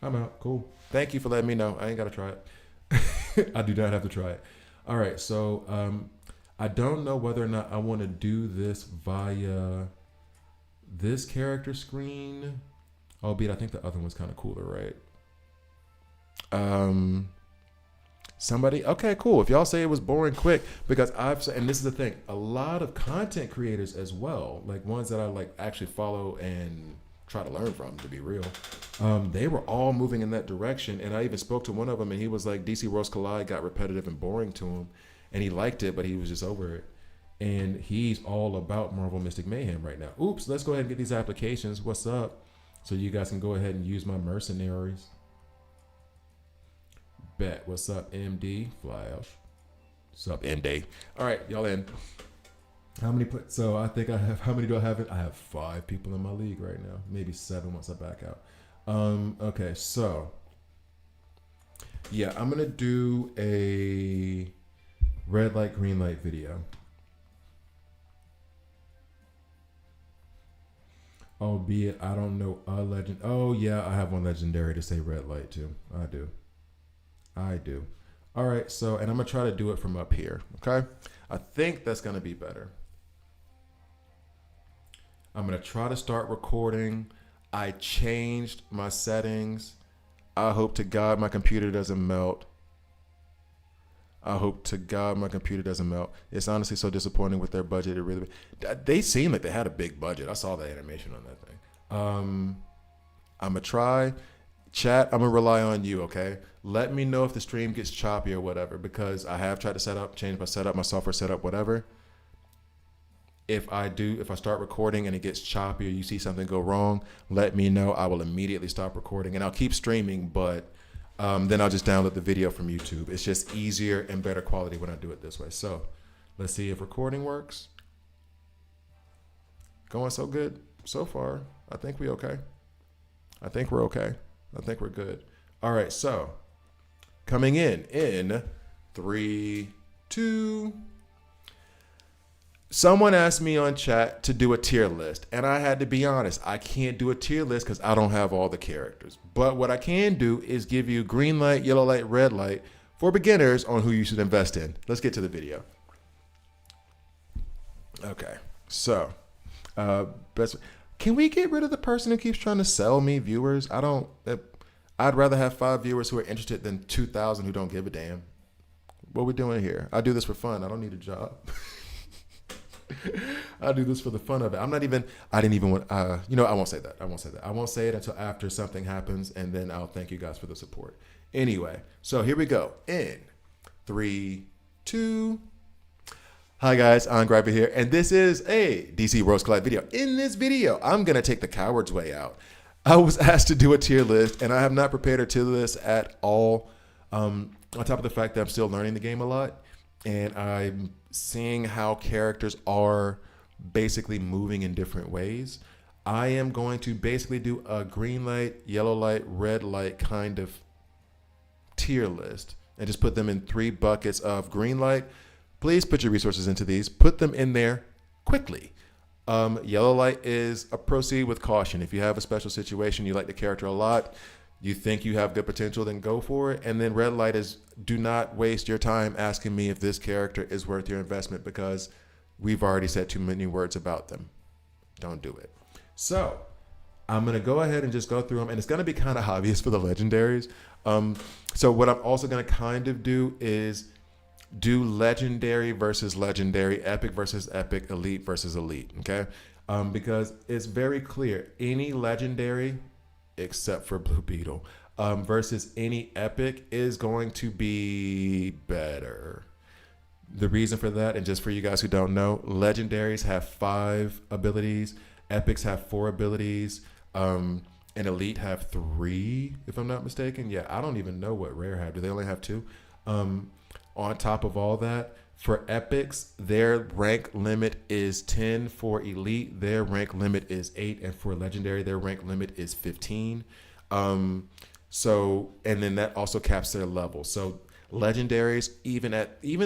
S1: I'm out. Cool. Thank you for letting me know. I ain't got to try it. I do not have to try it. All right. So I don't know whether or not I want to do this via this character screen. Albeit I think the other one's kind of cooler, right? Somebody, okay, cool. If y'all say it was boring, quick, because and this is the thing, a lot of content creators as well, like ones that I like actually follow and try to learn from, to be real. They were all moving in that direction, and I even spoke to one of them, and he was like, DC Worlds Collide got repetitive and boring to him, and he liked it, but he was just over it. And he's all about Marvel Mystic Mayhem right now. Oops, let's go ahead and get these applications. What's up? So you guys can go ahead and use my mercenaries. Bet. What's up, MD? Flash. What's up, MD? All right, y'all in. How many so I think I have, how many do I have? I have 5 people in my league right now. Maybe 7 once I back out. Okay, so yeah, I'm gonna do a red light, green light video. Albeit I don't know a legend. Oh yeah, I have one legendary to say red light too. I do. All right, so, and I'm gonna try to do it from up here, okay? I think that's gonna be better. I'm gonna try to start recording. I changed my settings. I hope to God my computer doesn't melt. It's honestly so disappointing with their budget. It really, they seem like they had a big budget. I saw the animation on that thing. I'm gonna try. Chat, I'm gonna rely on you, okay? Let me know if the stream gets choppy or whatever, because I have tried to change my setup, my software setup, whatever. If I start recording and it gets choppy or you see something go wrong, let me know. I will immediately stop recording and I'll keep streaming, but then I'll just download the video from YouTube. It's just easier and better quality when I do it this way. So let's see if recording works. Going so good so far. I think we're okay. I think we're good. All right, so coming in 3, 2. Someone asked me on chat to do a tier list, and I had to be honest. I can't do a tier list because I don't have all the characters. But what I can do is give you green light, yellow light, red light for beginners on who you should invest in. Let's get to the video. Okay, so can we get rid of the person who keeps trying to sell me viewers? I'd rather have 5 viewers who are interested than 2,000 who don't give a damn. What are we doing here? I do this for fun. I don't need a job. I do this for the fun of it. I didn't even want, I won't say that. I won't say it until after something happens, and then I'll thank you guys for the support. Anyway, so here we go. In 3, 2. Hi guys, I'm Griper here, and this is a DC Rose Collide video. In this video, I'm going to take the coward's way out. I was asked to do a tier list, and I have not prepared a tier list at all. On top of the fact that I'm still learning the game a lot, and I'm seeing how characters are basically moving in different ways. I am going to basically do a green light, yellow light, red light kind of tier list and just put them in 3 buckets of green light. Please put your resources into these. Put them in there quickly. Yellow light is a proceed with caution. If you have a special situation, you like the character a lot, you think you have good potential, then go for it. And then red light is do not waste your time asking me if this character is worth your investment because we've already said too many words about them. Don't do it. So I'm going to go ahead and just go through them. And it's going to be kind of obvious for the legendaries. So what I'm also going to kind of do is do legendary versus legendary, epic versus epic, elite versus elite. Okay. Because it's very clear. Any legendary, except for Blue Beetle, versus any epic is going to be better. The reason for that, and just for you guys who don't know, legendaries have 5 abilities, epics have 4 abilities, and elite have 3, if I'm not mistaken. Yeah, I don't even know what rare have. Do they only have 2? On top of all that, for epics, their rank limit is 10. For elite, their rank limit is 8. And for legendary, their rank limit is 15. And then that also caps their level. So legendaries, even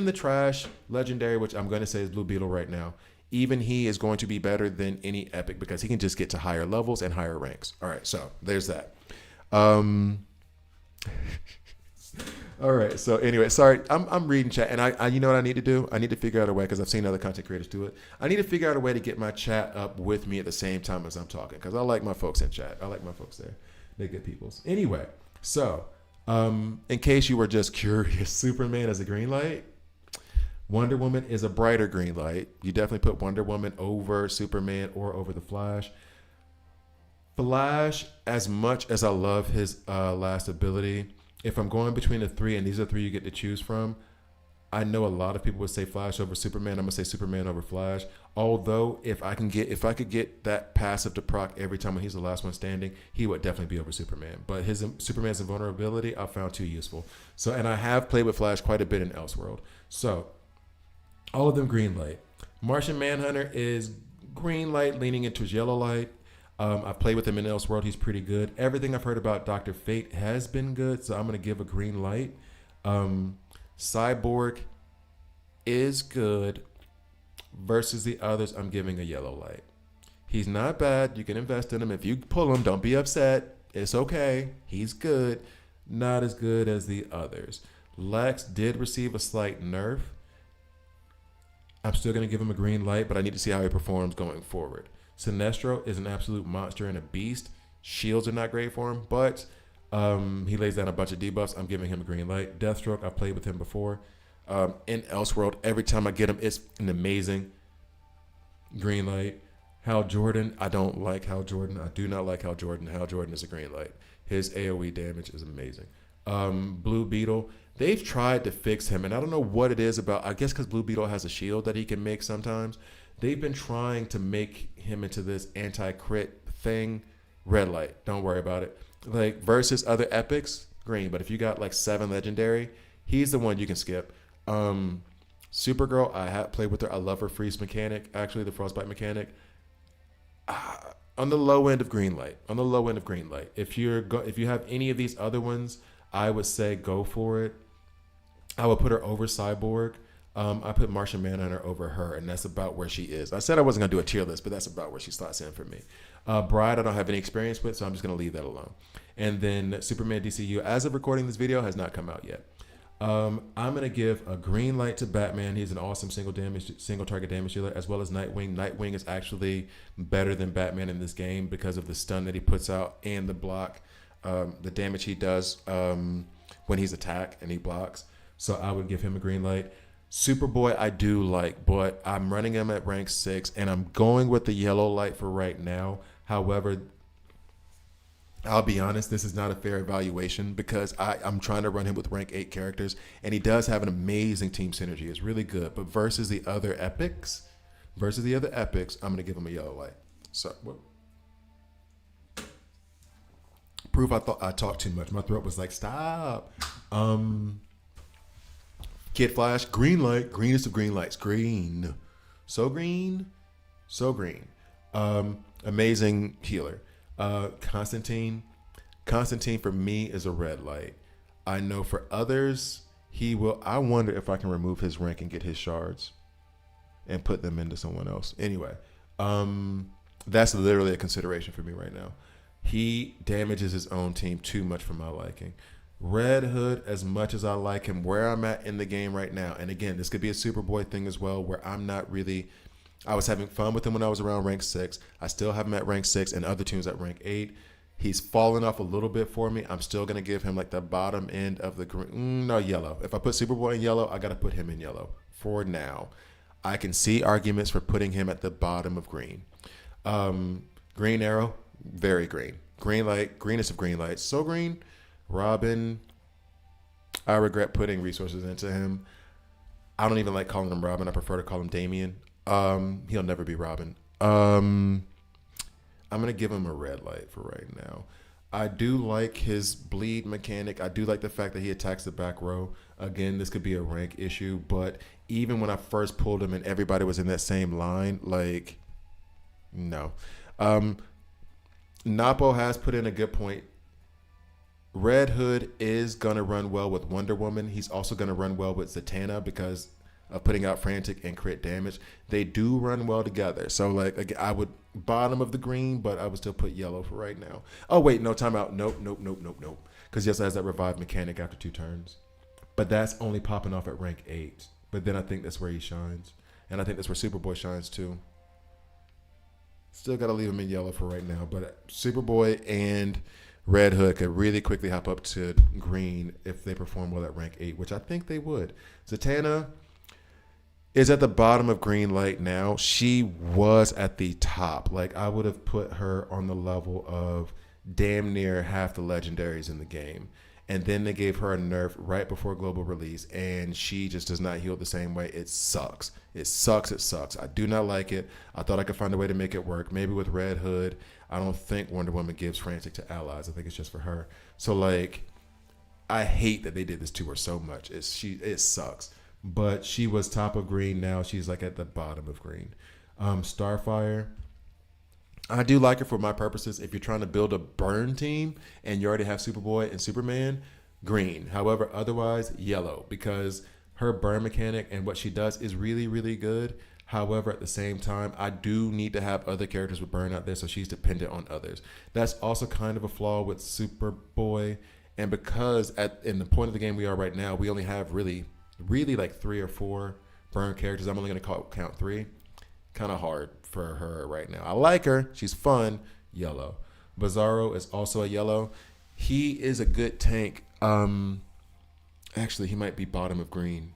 S1: the trash legendary, which I'm going to say is Blue Beetle right now, even he is going to be better than any epic because he can just get to higher levels and higher ranks. All right, so there's that. All right. So anyway, sorry, I'm reading chat, and I you know what I need to do? I need to figure out a way, because I've seen other content creators do it. I need to figure out a way to get my chat up with me at the same time as I'm talking, because I like my folks in chat. I like my folks there. They're good peoples. Anyway, so in case you were just curious, Superman is a green light. Wonder Woman is a brighter green light. You definitely put Wonder Woman over Superman or over the Flash. Flash, as much as I love his last ability, if I'm going between the 3, and these are 3 you get to choose from, I know a lot of people would say Flash over Superman. I'm gonna say Superman over Flash. Although if I could get that passive to proc every time when he's the last one standing, he would definitely be over Superman. But Superman's invulnerability I found too useful. So, and I have played with Flash quite a bit in Elseworld. So all of them green light. Martian Manhunter is green light leaning into yellow light. I've played with him in Elseworld. He's pretty good. Everything I've heard about Dr. Fate has been good, so I'm going to give a green light. Cyborg is good. Versus the others, I'm giving a yellow light. He's not bad. You can invest in him. If you pull him, don't be upset. It's okay. He's good. Not as good as the others. Lex did receive a slight nerf. I'm still going to give him a green light, but I need to see how he performs going forward. Sinestro is an absolute monster and a beast. Shields are not great for him, but he lays down a bunch of debuffs. I'm giving him a green light. Deathstroke, I've played with him before. In Elseworld, every time I get him, it's an amazing green light. Hal Jordan, I don't like Hal Jordan. I do not like Hal Jordan. Hal Jordan is a green light. His AoE damage is amazing. Blue Beetle, they've tried to fix him, and I don't know what it is about. I guess because Blue Beetle has a shield that he can make sometimes. They've been trying to make him into this anti-crit thing. Red light, don't worry about it. Like versus other epics, green. But if you got like 7 legendary, he's the one you can skip. Supergirl, I have played with her. I love her freeze mechanic. Actually, the frostbite mechanic. on the low end of green light. On the low end of green light. If you have any of these other ones, I would say go for it. I would put her over Cyborg. I put Martian Manhunter over her, and that's about where she is. I said I wasn't gonna do a tier list, but that's about where she slots in for me. Bride, I don't have any experience with, so I'm just gonna leave that alone. And then Superman DCU, as of recording this video, has not come out yet. I'm gonna give a green light to Batman. He's an awesome single target damage dealer, as well as Nightwing. Nightwing is actually better than Batman in this game because of the stun that he puts out and the block, the damage he does when he's attacked and he blocks. So I would give him a green light. Superboy I do like, but I'm running him at rank 6, and I'm going with the yellow light for right now. However, I'll be honest, this is not a fair evaluation because I'm trying to run him with rank 8 characters, and he does have an amazing team synergy. It's really good. But versus the other epics, I'm going to give him a yellow light. So, what? Proof I thought I talked too much. My throat was like, stop. Kid Flash, green light, greenest of green lights. Green. So green. So green. Amazing healer. Constantine for me is a red light. I know for others, he will. I wonder if I can remove his rank and get his shards and put them into someone else. Anyway, that's literally a consideration for me right now. He damages his own team too much for my liking. Red Hood, as much as I like him, where I'm at in the game right now, and again, this could be a Superboy thing as well, where I'm not really. I was having fun with him when I was around rank 6. I still have him at rank 6 and other teams at rank 8. He's fallen off a little bit for me. I'm still going to give him like the bottom end of the green. No, yellow. If I put Superboy in yellow, I got to put him in yellow for now. I can see arguments for putting him at the bottom of green. Green Arrow, very green. Green light, greenest of green lights. So green. Robin, I regret putting resources into him. I don't even like calling him Robin. I prefer to call him Damian. He'll never be Robin. I'm going to give him a red light for right now. I do like his bleed mechanic. I do like the fact that he attacks the back row. Again, this could be a rank issue, but even when I first pulled him and everybody was in that same line, like, no. Napo has put in a good point. Red Hood is going to run well with Wonder Woman. He's also going to run well with Zatanna because of putting out frantic and crit damage. They do run well together. So, like, again, I would bottom of the green, but I would still put yellow for right now. Oh, wait, no, timeout. Nope. Because he also has that revived mechanic after 2 turns. But that's only popping off at rank 8. But then I think that's where he shines. And I think that's where Superboy shines too. Still got to leave him in yellow for right now. But Superboy and Red Hood could really quickly hop up to green if they perform well at rank 8, which I think they would. Zatanna is at the bottom of green light now. She was at the top. Like, I would have put her on the level of damn near half the legendaries in the game. And then they gave her a nerf right before global release, and she just does not heal the same way. It sucks. It sucks. I do not like it. I thought I could find a way to make it work. Maybe with Red Hood. I don't think Wonder Woman gives frantic to allies. I think it's just for her. So, like, I hate that they did this to her so much. It sucks. But she was top of green. Now she's like at the bottom of green. Starfire, I do like her for my purposes. If you're trying to build a burn team and you already have Superboy and Superman, green. However, otherwise, yellow, because her burn mechanic and what she does is really, really good. However, at the same time, I do need to have other characters with burn out there, so she's dependent on others. That's also kind of a flaw with Superboy. And because in the point of the game we are right now, we only have really like 3 or 4 burn characters. I'm only going to count 3. Kind of hard for her right now. I like her. She's fun. Yellow. Bizarro is also a yellow. He is a good tank. Actually, he might be bottom of green.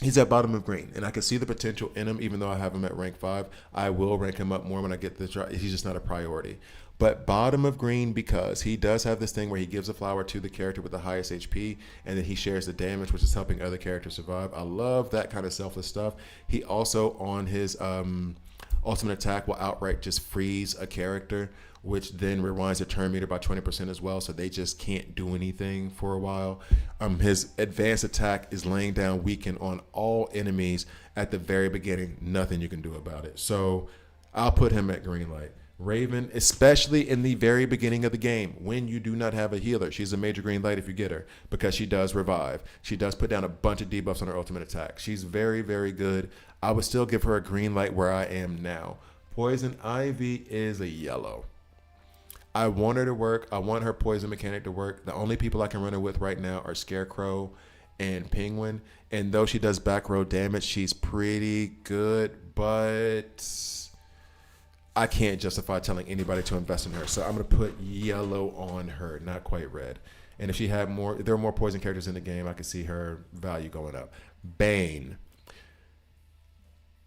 S1: He's at bottom of green, and I can see the potential in him, even though I have him at rank 5. I will rank him up more when I get this right. He's just not a priority. But bottom of green because he does have this thing where he gives a flower to the character with the highest HP, and then he shares the damage, which is helping other characters survive. I love that kind of selfless stuff. He also, on his ultimate attack, will outright just freeze a character, which then rewinds the turn meter by 20% as well, so they just can't do anything for a while. His advanced attack is laying down weaken on all enemies at the very beginning. Nothing you can do about it. So I'll put him at green light. Raven, especially in the very beginning of the game, when you do not have a healer, she's a major green light if you get her, because she does revive. She does put down a bunch of debuffs on her ultimate attack. She's very, very good. I would still give her a green light where I am now. Poison Ivy is a yellow. I want her to work. I want her poison mechanic to work. The only people I can run her with right now are Scarecrow and Penguin. And though she does back row damage, she's pretty good, but I can't justify telling anybody to invest in her. So I'm going to put yellow on her, not quite red. And if she had more, if there are more poison characters in the game, I could see her value going up. Bane.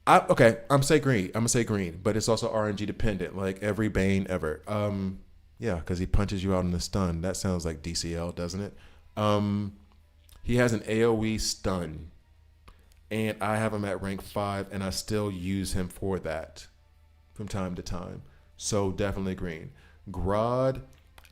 S1: I'm gonna say green, but it's also RNG dependent, like every Bane ever. Yeah, because he punches you out in the stun. That sounds like DCL, doesn't it? He has an AoE stun, and I have him at rank 5, and I still use him for that from time to time. So definitely green. Grodd,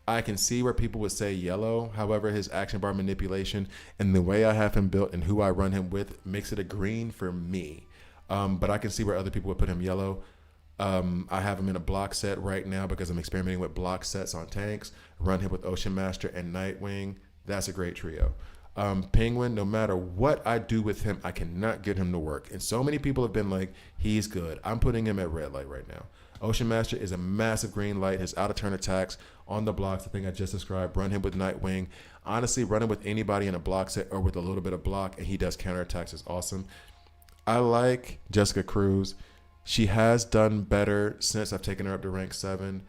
S1: I can see where people would say yellow. However, his action bar manipulation and the way I have him built and who I run him with makes it a green for me. But I can see where other people would put him yellow. I have him in a block set right now because I'm experimenting with block sets on tanks. Run him with Ocean Master and Nightwing. That's a great trio. Penguin, no matter what I do with him, I cannot get him to work. And so many people have been like, he's good. I'm putting him at red light right now. Ocean Master is a massive green light. His out of turn attacks on the blocks, the thing I just described. Run him with Nightwing. Honestly, run him with anybody in a block set or with a little bit of block, and he does counterattacks. Is awesome. I like Jessica Cruz. She has done better since I've taken her up to rank 7.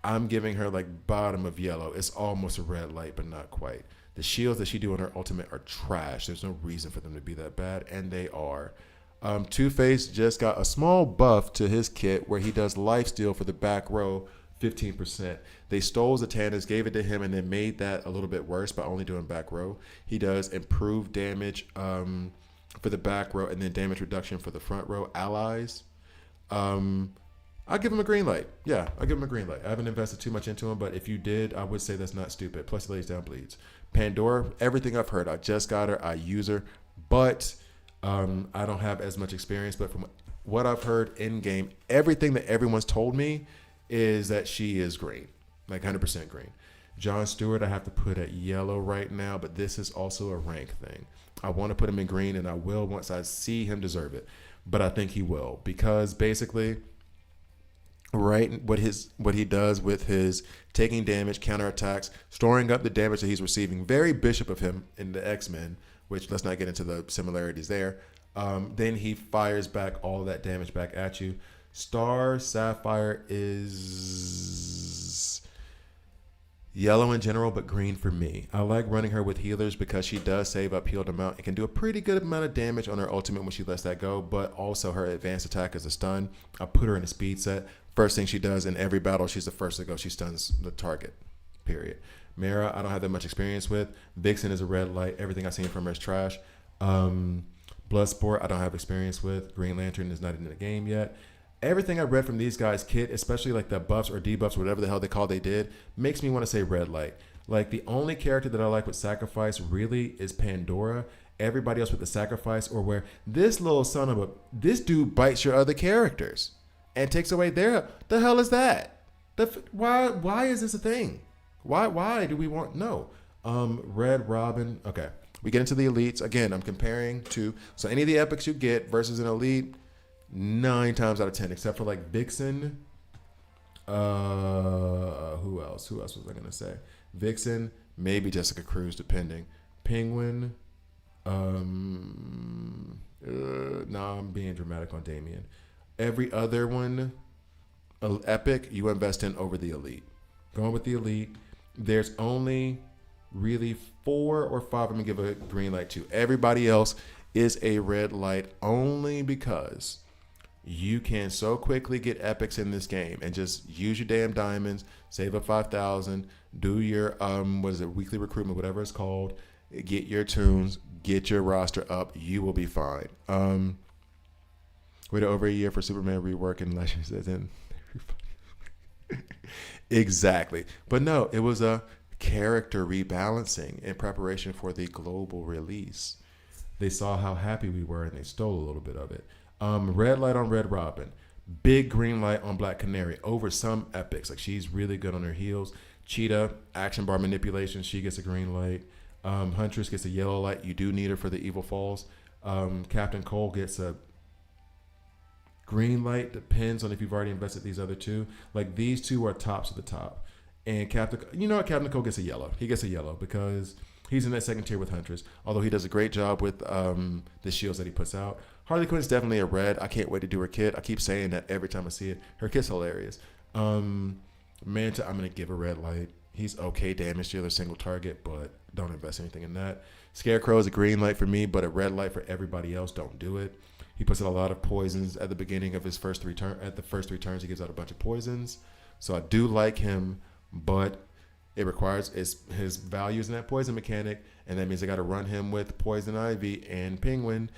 S1: I'm giving her like bottom of yellow. It's almost a red light, but not quite. The shields that she do on her ultimate are trash. There's no reason for them to be that bad, and they are. Two-Face just got a small buff to his kit where he does lifesteal for the back row, 15%. They stole Zatanna's, gave it to him, and then made that a little bit worse by only doing back row. He does improved damage for the back row and then damage reduction for the front row allies. I'll give him a green light. Yeah, I'll give him a green light. I haven't invested too much into him, but if you did, I would say that's not stupid. Plus, he lays down bleeds. Pandora, everything I've heard, I just got her. I use her, but I don't have as much experience. But from what I've heard in game, everything that everyone's told me is that she is green, like 100% green. Jon Stewart, I have to put at yellow right now, but this is also a rank thing. I want to put him in green, and I will once I see him deserve it. But I think he will, because basically, right, what he does with his taking damage, counterattacks, storing up the damage that he's receiving, very Bishop of him in the X-Men, which let's not get into the similarities there. Then he fires back all of that damage back at you. Star Sapphire is yellow in general, but green for me. I like running her with healers because she does save up healed amount and can do a pretty good amount of damage on her ultimate when she lets that go, but also her advanced attack is a stun. I put her in a speed set. First thing she does in every battle, she's the first to go. She stuns the target, period. Mara, I don't have that much experience with. Vixen is a red light. Everything I've seen from her is trash. Bloodsport, I don't have experience with. Green Lantern is not in the game yet. Everything I read from these guys' kit, especially like the buffs or debuffs, whatever the hell they did, makes me want to say red light. Like the only character that I like with sacrifice really is Pandora. Everybody else with the sacrifice, or where this this dude bites your other characters and takes away their. The hell is that? Why is this a thing? Why do we want no? Red Robin. Okay, we get into the elites again. I'm comparing to any of the epics you get versus an elite. 9 times out of 10, except for like Vixen. Who else? Who else was I gonna say? Vixen, maybe Jessica Cruz, depending. Penguin. I'm being dramatic on Damien. Every other one, epic, you invest in over the elite. Going with the elite, there's only really 4 or 5 I'm gonna give a green light to. Everybody else is a red light only because you can so quickly get epics in this game and just use your damn diamonds, save up 5,000, do your weekly recruitment, whatever it's called, get your tunes, get your roster up, you will be fine. Waited over a year for Superman rework and Legends in. Exactly. But no, it was a character rebalancing in preparation for the global release. They saw how happy we were and they stole a little bit of it. Red light on Red Robin. Big green light on Black Canary over some epics. Like, she's really good on her heels. Cheetah, action bar manipulation, she gets a green light. Huntress gets a yellow light. You do need her for the Evil Falls. Captain Cole gets a green light. Depends on if you've already invested these other two. Like, these two are tops of the top. And Captain Cole gets a yellow. He gets a yellow because he's in that second tier with Huntress. Although he does a great job with the shields that he puts out. Harley Quinn's definitely a red. I can't wait to do her kit. I keep saying that every time I see it. Her kit's hilarious. Manta, I'm going to give a red light. He's okay damage dealer, single target, but don't invest anything in that. Scarecrow is a green light for me, but a red light for everybody else. Don't do it. He puts out a lot of poisons at the beginning of his first three turns. At the first three turns, he gives out a bunch of poisons. So I do like him, but it requires his values in that poison mechanic, and that means I got to run him with Poison Ivy and Penguin.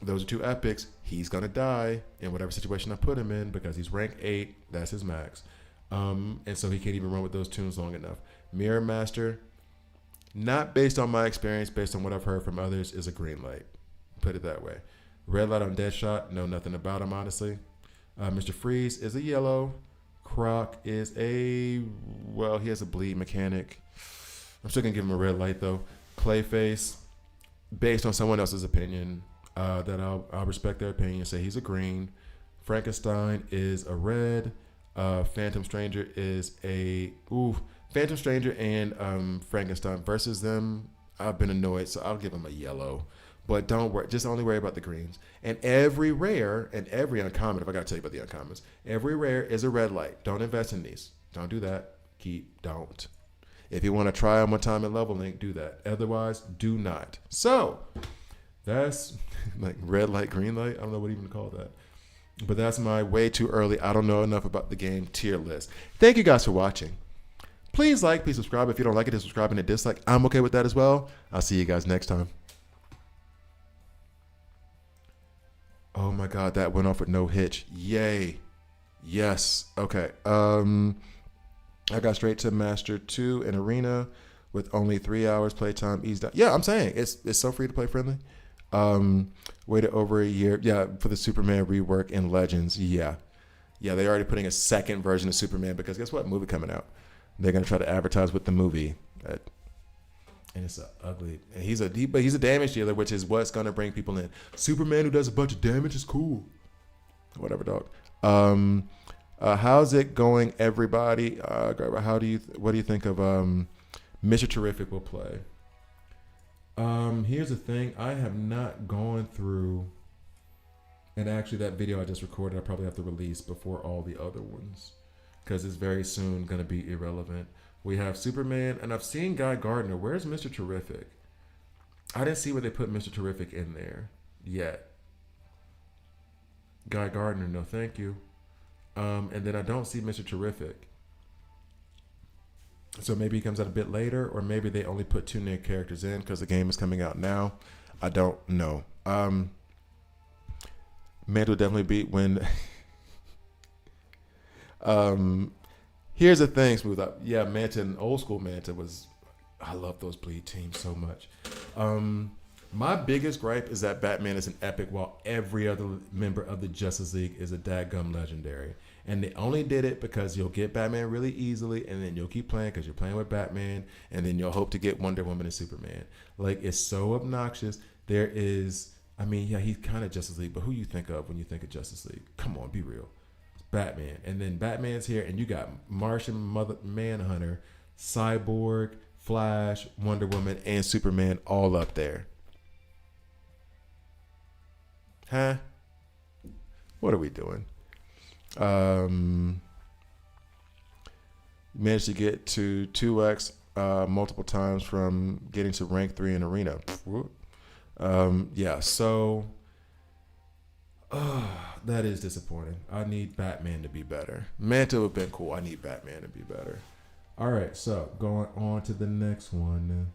S1: Those are two epics. He's going to die in whatever situation I put him in because he's rank 8. That's his max. And so he can't even run with those tunes long enough. Mirror Master, not based on my experience, based on what I've heard from others, is a green light. Put it that way. Red light on Deadshot, know nothing about him, honestly. Mr. Freeze is a yellow. Croc is he has a bleed mechanic. I'm still going to give him a red light, though. Clayface, based on someone else's opinion, that I'll respect their opinion, say he's a green. Frankenstein is a red. Phantom Stranger is Phantom Stranger and Frankenstein versus them. I've been annoyed, so I'll give them a yellow. But don't worry, just only worry about the greens. And every rare and every uncommon, if I got to tell you about the uncommons, every rare is a red light. Don't invest in these. Don't do that. Don't. If you want to try them one time at Level Link, do that. Otherwise, do not. So, that's like red light, green light. I don't know what even to call that. But that's my way too early, I don't know enough about the game tier list. Thank you guys for watching. Please like, please subscribe. If you don't like it, hit subscribe and a dislike. I'm okay with that as well. I'll see you guys next time. Oh my God, that went off with no hitch. Yay. Yes. Okay. I got straight to Master 2 in Arena with only 3 hours playtime eased out. Yeah, I'm saying it's so free to play friendly. Waited over a year. Yeah, for the Superman rework in Legends. Yeah, they're already putting a second version of Superman because guess what? Movie coming out. They're gonna try to advertise with the movie, and it's ugly. And he's a damage dealer, which is what's gonna bring people in. Superman who does a bunch of damage is cool. Whatever, dog. How's it going, everybody? What do you think of Mr. Terrific will play? Here's the thing. I have not gone through, and actually that video I just recorded, I probably have to release before all the other ones because it's very soon going to be irrelevant. We have Superman, and I've seen Guy Gardner. Where's Mr. Terrific? I didn't see where they put Mr. Terrific in there yet. Guy Gardner, no thank you. And then I don't see Mr. Terrific. So maybe he comes out a bit later, or maybe they only put 2 new characters in because the game is coming out now. I don't know. Manta will definitely beat when. Here's the thing, Smooth Up. Yeah, Manta and old school Manta was. I love those bleed teams so much. My biggest gripe is that Batman is an epic while every other member of the Justice League is a dadgum legendary. And they only did it because you'll get Batman really easily, and then you'll keep playing because you're playing with Batman, and then you'll hope to get Wonder Woman and Superman. Like, it's so obnoxious. There is, he's kind of Justice League, but who you think of when you think of Justice League? Come on, be real. It's Batman. And then Batman's here, and you got Martian Manhunter, Cyborg, Flash, Wonder Woman, and Superman all up there. Huh? What are we doing? Managed to get to 2x multiple times from getting to rank 3 in Arena. So that is disappointing. I need Batman to be better. Manta would have been cool. I need Batman to be better. All right, so going on to the next one.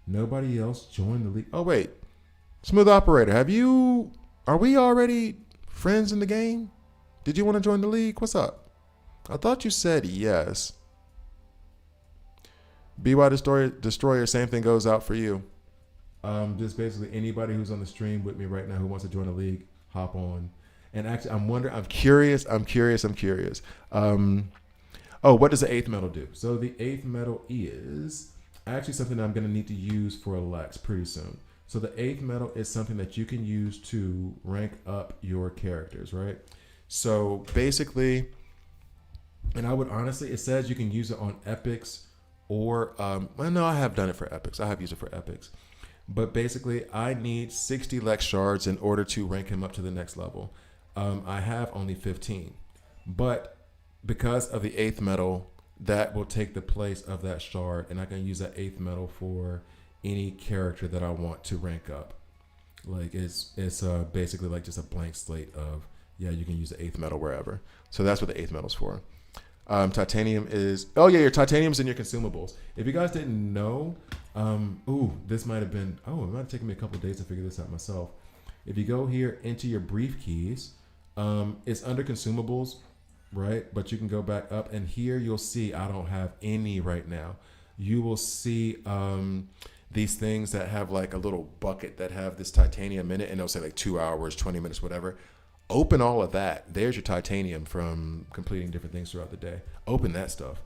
S1: Nobody else joined the league. Oh, wait. Smooth Operator, are we already friends in the game? Did you want to join the league? What's up? I thought you said yes. BY Destroyer, same thing goes out for you. Just basically anybody who's on the stream with me right now who wants to join the league, hop on. And actually, I'm curious. Oh, what does the eighth metal do? So the eighth metal is actually something that I'm going to need to use for Lex pretty soon. So the eighth metal is something that you can use to rank up your characters, right? So basically, and I would honestly, it says you can use it on epics or, well, no, I have done it for epics. I have used it for epics. But basically, I need 60 Lex shards in order to rank him up to the next level. I have only 15. But because of the eighth metal, that will take the place of that shard, and I can use that eighth metal for any character that I want to rank up. Like it's basically like just a blank slate of, yeah, you can use the eighth metal wherever. So that's what the eighth metal's for. Titanium is, oh yeah, your titanium's in your consumables. If you guys didn't know, this might have been, it might have taken me a couple of days to figure this out myself. If you go here into your brief keys, it's under consumables, right? But you can go back up, and here you'll see I don't have any right now. You will see these things that have like a little bucket that have this titanium in it, and it'll say like 2 hours, 20 minutes, whatever. Open all of that. There's your titanium from completing different things throughout the day. Open that stuff.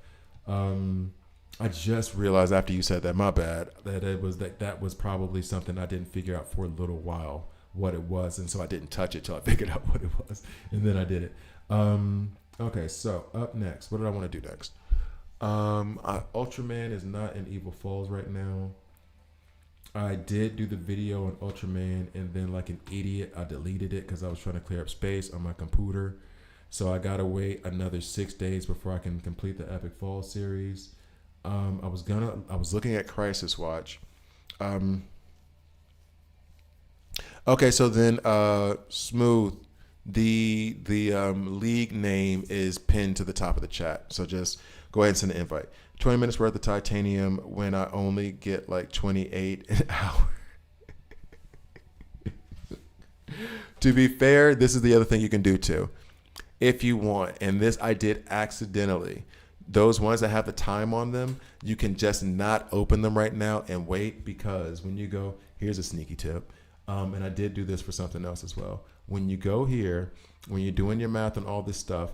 S1: I just realized after you said that, my bad, that was probably something I didn't figure out for a little while what it was, and so I didn't touch it till I figured out what it was, and then I did it. Okay, so up next, what did I want to do next? Ultraman is not in Evil Falls right now. I did do the video on Ultraman, and then like an idiot, I deleted it because I was trying to clear up space on my computer. So I gotta wait another 6 days before I can complete the Epic Falls series. I was looking at Crisis Watch. Okay, so then Smooth, the league name is pinned to the top of the chat. So just go ahead and send an invite. 20 minutes worth of titanium when I only get like 28 an hour. To be fair, this is the other thing you can do too. If you want, and this I did accidentally, those ones that have the time on them, you can just not open them right now and wait, because when you go, here's a sneaky tip. And I did do this for something else as well. When you go here, when you're doing your math and all this stuff,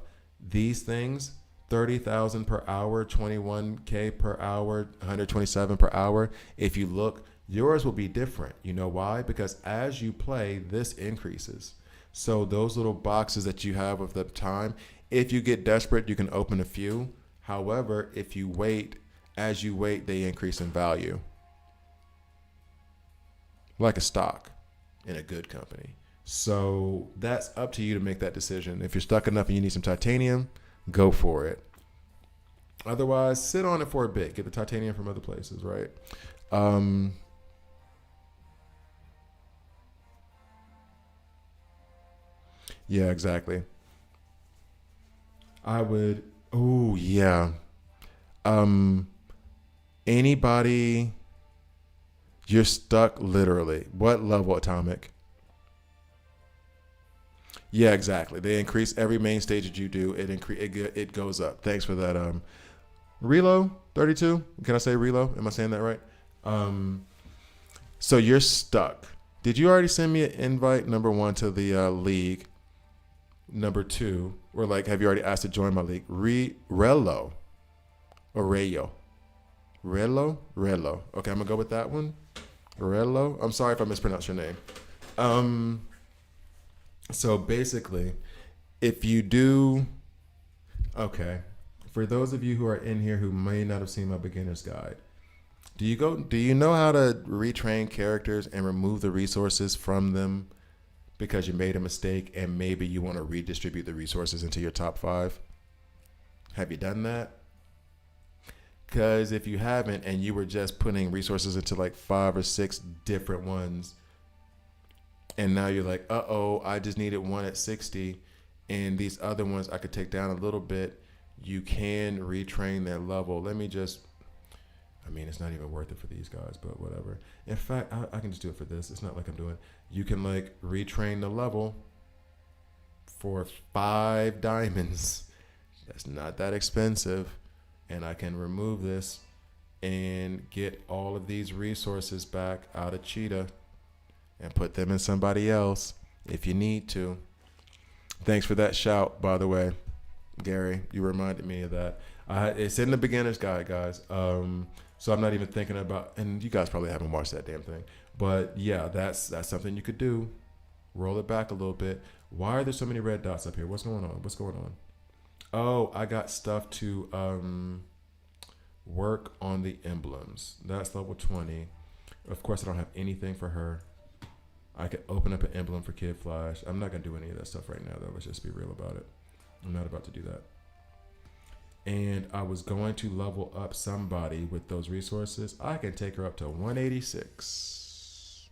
S1: these things, 30,000 per hour, 21K per hour, 127 per hour. If you look, yours will be different. You know why? Because as you play, this increases. So those little boxes that you have of the time, if you get desperate, you can open a few. However, if you wait, as you wait, they increase in value. Like a stock in a good company. So that's up to you to make that decision. If you're stuck enough and you need some titanium, go for it. Otherwise, sit on it for a bit. Get the titanium from other places, right? Yeah, exactly. I would. Oh, yeah. Anybody, you're stuck literally. What level, Atomic? Yeah, exactly. They increase every main stage that you do. It goes up. Thanks for that. Relo 32. Can I say Relo? Am I saying that right? So you're stuck. Did you already send me an invite, number one, to the league? Number two, or like, have you already asked to join my league? Relo or Rayo? Relo? Okay, I'm gonna go with that one. Relo. I'm sorry if I mispronounced your name. So basically, if you do, okay, for those of you who are in here who may not have seen my beginner's guide, do you know how to retrain characters and remove the resources from them because you made a mistake and maybe you want to redistribute the resources into your top 5? Have you done that? Because if you haven't and you were just putting resources into like 5 or 6 different ones, and now you're like, I just needed one at 60, and these other ones I could take down a little bit, you can retrain their level. It's not even worth it for these guys, but whatever. In fact, I can just do it for this. It's not like I'm doing, you can like retrain the level for 5 diamonds. That's not that expensive. And I can remove this and get all of these resources back out of Cheetah and put them in somebody else if you need to. Thanks for that shout, by the way, Gary. You reminded me of that. It's in the beginner's guide, guys. So I'm not even thinking about, and you guys probably haven't watched that damn thing. But yeah, that's something you could do. Roll it back a little bit. Why are there so many red dots up here? What's going on? What's going on? Oh, I got stuff to work on the emblems. That's level 20. Of course, I don't have anything for her. I could open up an emblem for Kid Flash. I'm not going to do any of that stuff right now, though. Let's just be real about it. I'm not about to do that. And I was going to level up somebody with those resources. I can take her up to 186.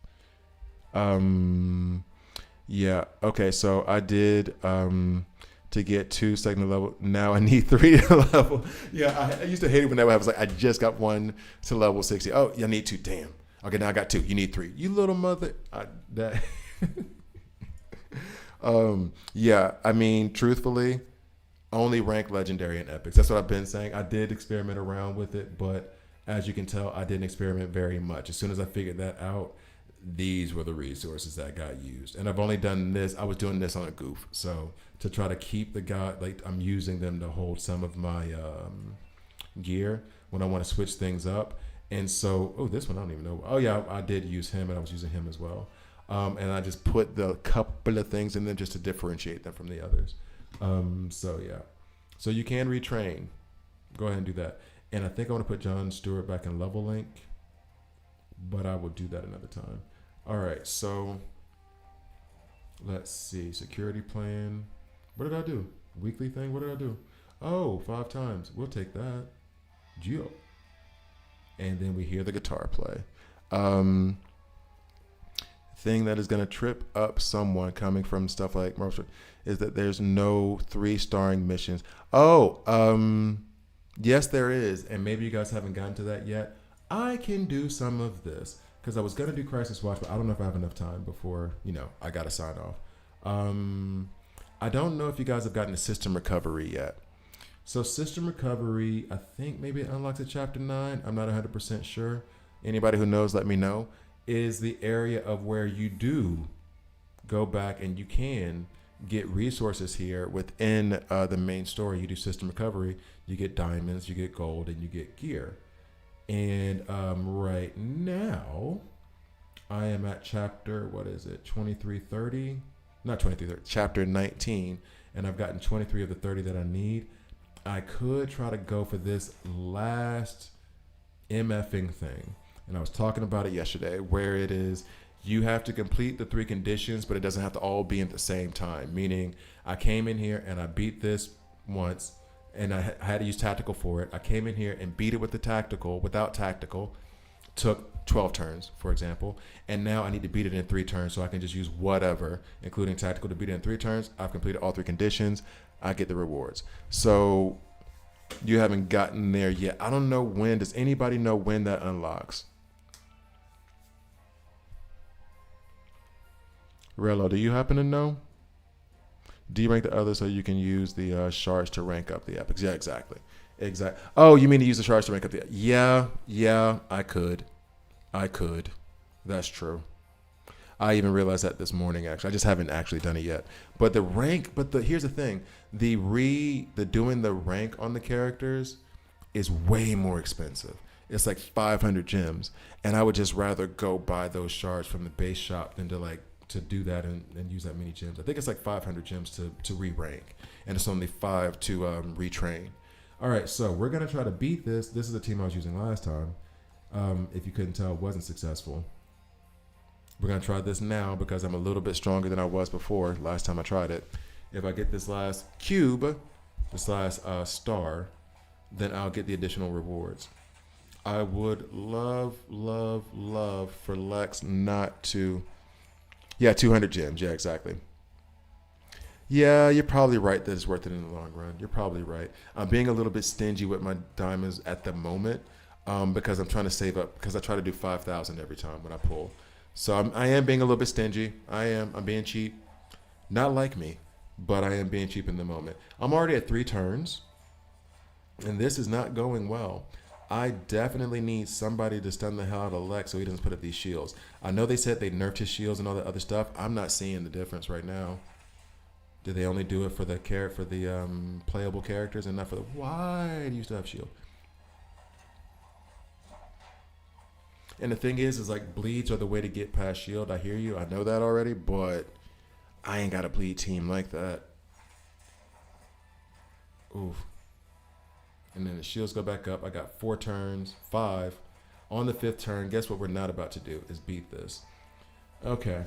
S1: Yeah. Okay, so I did to get 2 second level. Now I need 3 to level. Yeah, I used to hate it when that was like, I just got 1 to level 60. Oh, you need 2. Damn. Okay, now I got 2. You need 3. You little mother. Yeah, I mean, truthfully, only rank legendary and epics. That's what I've been saying. I did experiment around with it, but as you can tell, I didn't experiment very much. As soon as I figured that out, these were the resources that got used. And I've only done this. I was doing this on a goof. So to try to keep the guy, like I'm using them to hold some of my gear when I want to switch things up. And so, oh, this one, I don't even know. Oh yeah, I did use him and I was using him as well. And I just put the couple of things in them just to differentiate them from the others. So yeah, so you can retrain. Go ahead and do that. And I think I want to put John Stewart back in level link, but I will do that another time. All right, so let's see. Security plan. What did I do? Weekly thing. What did I do? Oh, 5 times. We'll take that. Geo. And then we hear the guitar play. Thing that is going to trip up someone coming from stuff like Marshall is that there's no 3-starring missions. Oh, yes, there is. And maybe you guys haven't gotten to that yet. I can do some of this because I was going to do Crisis Watch, but I don't know if I have enough time before, I got to sign off. I don't know if you guys have gotten to System Recovery yet. So System Recovery, I think maybe it unlocks at Chapter 9. I'm not 100% sure. Anybody who knows, let me know. Is the area of where you do go back and you can get resources here within the main story. You do System Recovery, you get diamonds, you get gold, and you get gear. And right now, I am at chapter, 2330? Not 2330, chapter 19. And I've gotten 23 of the 30 that I need. I could try to go for this last MFing thing. And I was talking about it yesterday, where it is you have to complete the 3 conditions, but it doesn't have to all be at the same time. Meaning, I came in here and I beat this once, and I had to use tactical for it. I came in here and beat it with the tactical, without tactical, took 12 turns, for example. And now I need to beat it in 3 turns, so I can just use whatever, including tactical, to beat it in 3 turns. I've completed all 3 conditions. I get the rewards. So you haven't gotten there yet. I don't know when. Does anybody know when that unlocks? Rello, do you happen to know? D-rank the other so you can use the shards to rank up the epics. Yeah, exactly. Oh, you mean to use the shards to rank up the... Yeah, I could. That's true. I even realized that this morning, actually. I just haven't actually done it yet. But here's the thing. The doing the rank on the characters is way more expensive. It's like 500 gems. And I would just rather go buy those shards from the base shop than to do that and use that many gems. I think it's like 500 gems to re-rank, and it's only 5 to retrain. All right, so we're gonna try to beat this. This is the team I was using last time. If you couldn't tell, it wasn't successful. We're gonna try this now because I'm a little bit stronger than I was before last time I tried it. If I get this last cube, this last star, then I'll get the additional rewards. I would love for Lex not to... Yeah, 200 gems. Yeah, exactly. Yeah, you're probably right that it's worth it in the long run. You're probably right. I'm being a little bit stingy with my diamonds at the moment because I'm trying to save up, because I try to do 5,000 every time when I pull. So I am being a little bit stingy. I'm being cheap. Not like me, but I am being cheap in the moment. I'm already at 3 turns, and this is not going well. I definitely need somebody to stun the hell out of Lex so he doesn't put up these shields. I know they said they nerfed his shields and all that other stuff. I'm not seeing the difference right now. Did they only do it for the playable characters and not for the? Why do you still have shield? And the thing is like bleeds are the way to get past shield. I hear you. I know that already, but I ain't got a bleed team like that. Oof. And then the shields go back up. I got 4 turns, 5. On the 5th turn, guess what we're not about to do is beat this. Okay.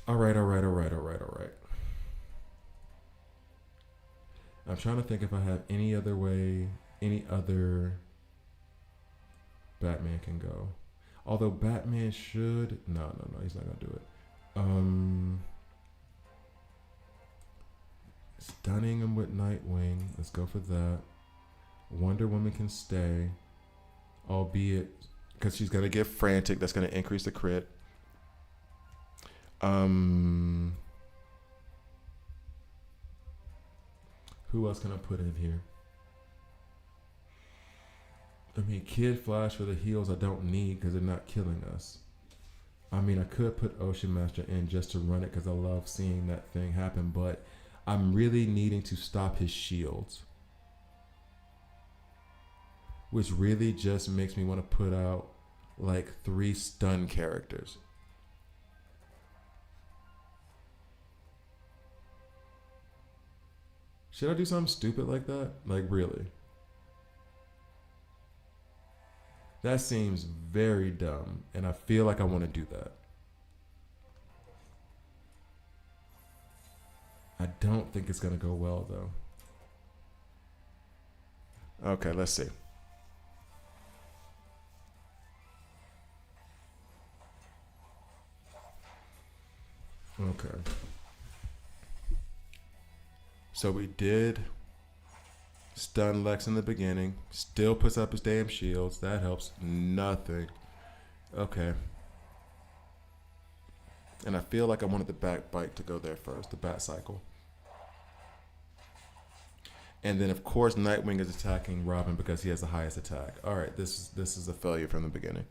S1: All right. I'm trying to think if I have any other way, any other Batman can go. Although Batman should... No, he's not going to do it. Stunning him with Nightwing. Let's go for that. Wonder Woman can stay. Albeit, because she's going to get frantic. That's going to increase the crit. Who else can I put in here? I mean, Kid Flash for the heals I don't need because they're not killing us. I mean, I could put Ocean Master in just to run it because I love seeing that thing happen, but I'm really needing to stop his shields. Which really just makes me want to put out like 3 stun characters. Should I do something stupid like that? Like, really? That seems very dumb, and I feel like I want to do that. I don't think it's going to go well, though. Okay, let's see. Okay. So we did stun Lex in the beginning. Still puts up his damn shields. That helps nothing. Okay. And I feel like I wanted the back bite to go there first. The bat cycle. And then, of course, Nightwing is attacking Robin because he has the highest attack. All right, this is a failure from the beginning.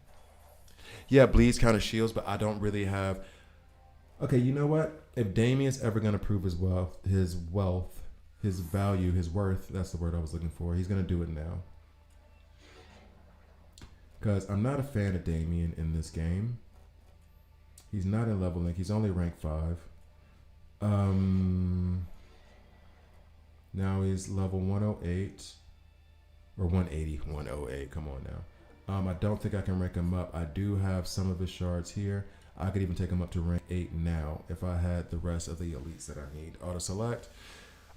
S1: Yeah, bleeds counter shields, but I don't really have... Okay, you know what? If Damien's ever going to prove his value, his worth, that's the word I was looking for, he's going to do it now. Because I'm not a fan of Damien in this game. He's not in level link. He's only rank 5. Now he's level 108. Or 180. 108. Come on now. I don't think I can rank him up. I do have some of his shards here. I could even take him up to rank 8 now if I had the rest of the elites that I need. Auto select.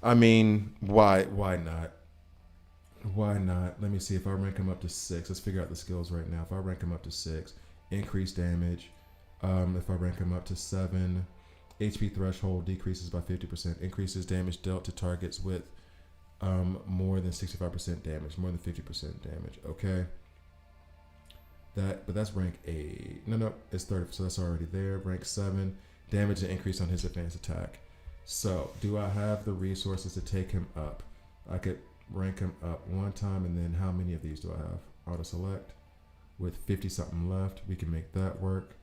S1: I mean, why not? Why not? Let me see if I rank him up to 6. Let's figure out the skills right now. If I rank him up to 6, increase damage. If I rank him up to 7, HP threshold decreases by 50%. Increases damage dealt to targets with more than 65% damage, more than 50% damage. Okay. But that's rank 8. No, it's 30, so that's already there. Rank 7, damage and increase on his advanced attack. So, do I have the resources to take him up? I could rank him up 1 time, and then how many of these do I have? Auto select. With 50 something left, we can make that work.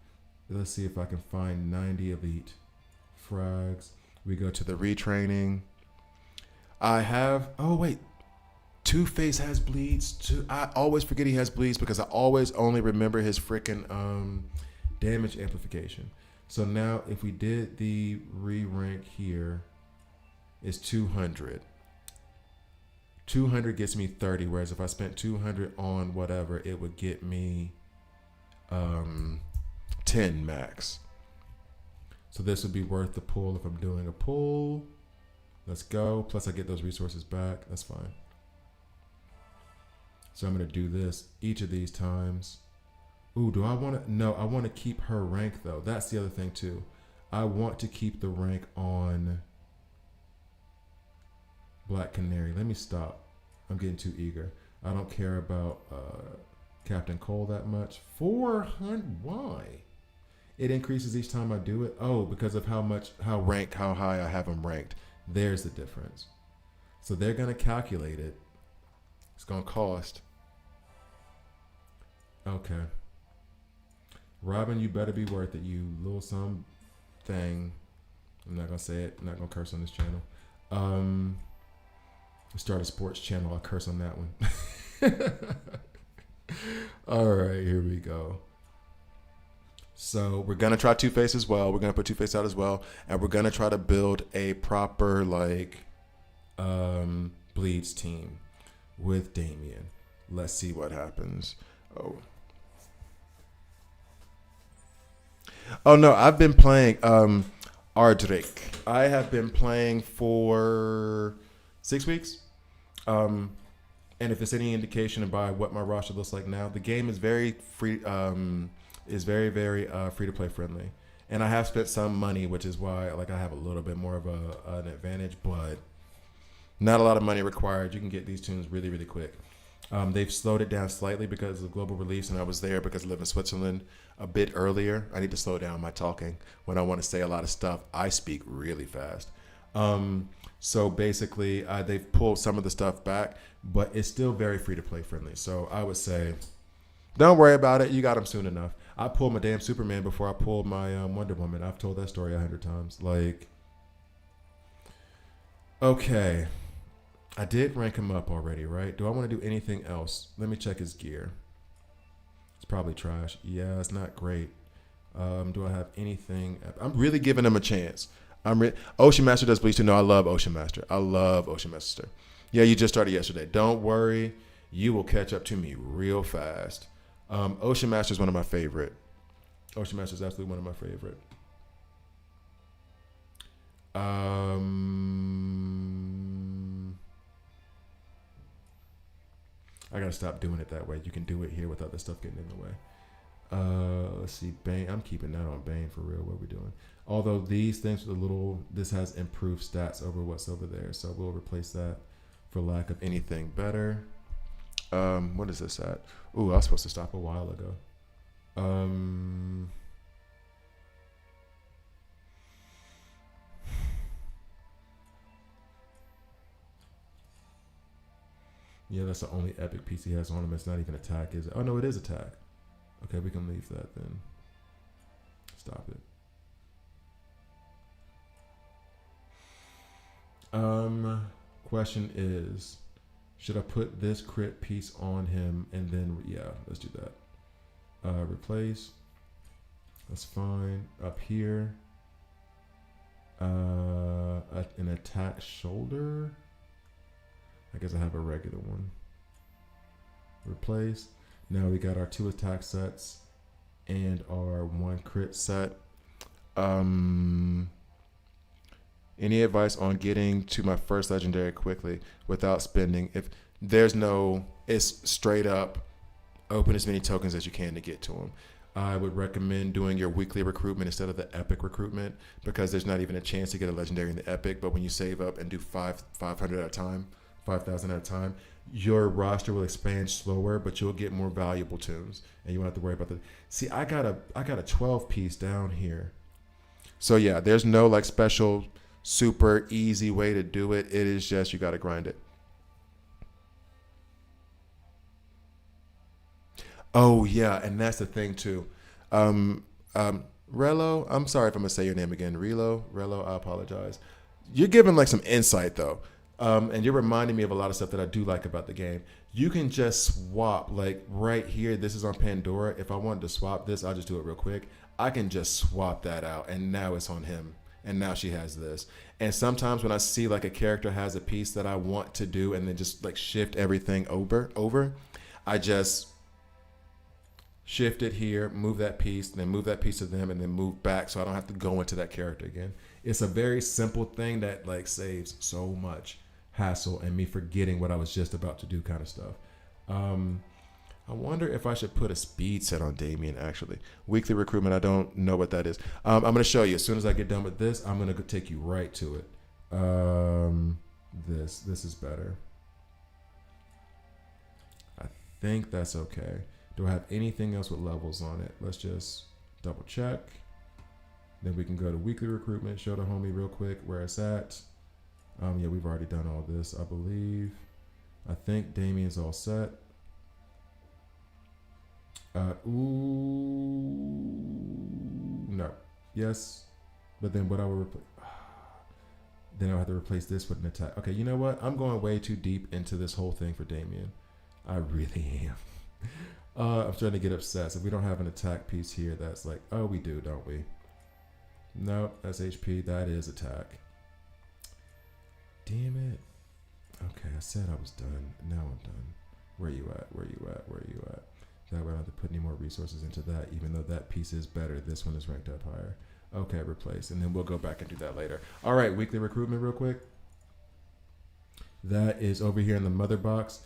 S1: Let's see if I can find 90 elite frags. We go to the retraining. I have, oh wait, Two-Face has bleeds. I always forget he has bleeds because I always only remember his freaking damage amplification. So now if we did the re-rank here, it's 200. 200 gets me 30, whereas if I spent 200 on whatever, it would get me 10 max. So this would be worth the pull if I'm doing a pull. Let's go. Plus I get those resources back. That's fine. So I'm going to do this each of these times. Ooh, do I want to? No, I want to keep her rank though. That's the other thing too. I want to keep the rank on Black Canary. Let me stop. I'm getting too eager. I don't care about Captain Cole that much. 400? Why? It increases each time I do it. Oh, because of how high I have them ranked. There's the difference. So they're going to calculate it. It's going to cost. Okay. Robin, you better be worth it, you little something. I'm not gonna say it. I'm not gonna curse on this channel. Um, start a sports channel. I'll curse on that one. All right, here we go. So we're gonna try Two-Face as well. We're gonna put Two-Face out as well, and we're gonna try to build a proper bleeds team with Damien. Let's see what happens. Oh no, I've been playing Ardrick. I have been playing for 6 weeks. And if it's any indication by what my roster looks like now, the game is very free. Is very free to play friendly, and I have spent some money, which is why I have a little bit more of an advantage, but not a lot of money required. You can get these tunes really quick. They've slowed it down slightly because of global release, and I was there because I live in Switzerland a bit earlier. I need to slow down my talking when I want to say a lot of stuff. I speak really fast. So basically, they've pulled some of the stuff back, but it's still very free to play friendly. So I would say, don't worry about it. You got them soon enough. I pulled my damn Superman before I pulled my Wonder Woman. I've told that story 100 times. Okay. I did rank him up already, right? Do I want to do anything else? Let me check his gear. It's probably trash. Yeah, it's not great. Do I have anything? I'm really giving him a chance. Ocean Master does bleach too. No, I love Ocean Master. I love Ocean Master. Yeah, you just started yesterday. Don't worry. You will catch up to me real fast. Ocean Master is one of my favorite. Ocean Master is absolutely one of my favorite. I gotta stop doing it that way. You can do it here without the stuff getting in the way. Let's see, Bane. I'm keeping that on Bane for real. What are we doing? Although these things with this has improved stats over what's over there, so we'll replace that for lack of anything better. What is this at? Ooh, I was supposed to stop a while ago. Yeah, that's the only epic piece he has on him. It's not even attack, is it? Oh no, it is attack. Okay, we can leave that then. Stop it. Question is, should I put this crit piece on him and then yeah, let's do that. Replace. That's fine. Up here. An attack shoulder. I guess I have a regular one. Replace. Now we got our 2 attack sets and our 1 crit set. Any advice on getting to my first legendary quickly without spending? If there's no, it's straight up open as many tokens as you can to get to them. I would recommend doing your weekly recruitment instead of the epic recruitment because there's not even a chance to get a legendary in the epic. But when you save up and do 500 at a time, 5,000 at a time, your roster will expand slower, but you'll get more valuable tunes, and you won't have to worry about the. See, I got a 12 piece down here, so yeah, there's no special super easy way to do it. It is just you got to grind it. Oh yeah, and that's the thing too. Relo, I'm sorry if I'm gonna say your name again. Relo, I apologize. You're giving some insight though. And you're reminding me of a lot of stuff that I do like about the game. You can just swap, right here, this is on Pandora. If I wanted to swap this, I'll just do it real quick. I can just swap that out, and now it's on him. And now she has this. And sometimes when I see a character has a piece that I want to do and then just shift everything over, I just shift it here, move that piece, then move that piece to them, and then move back so I don't have to go into that character again. It's a very simple thing that saves so much hassle and me forgetting what I was just about to do kind of stuff. I wonder if I should put a speed set on Damien, actually. Weekly recruitment, I don't know what that is. I'm going to show you. As soon as I get done with this, I'm going to take you right to it. This is better. I think that's okay. Do I have anything else with levels on it? Let's just double check. Then we can go to weekly recruitment, show the homie real quick where it's at. Yeah, we've already done all this, I believe. I think Damien's all set. No. Yes. But then what I would replace. Then I'll have to replace this with an attack. Okay, you know what? I'm going way too deep into this whole thing for Damien. I really am. I'm starting to get upset. So if we don't have an attack piece here, that's like, oh, we do, don't we? No, that's HP. That is attack. Damn it. Okay, I said I was done. Now I'm done. Where you at? Where you at? Where you at? That way I don't have to put any more resources into that, even though that piece is better. This one is ranked up higher. Okay, replace. And then we'll go back and do that later. All right, weekly recruitment real quick. That is over here in the mother box.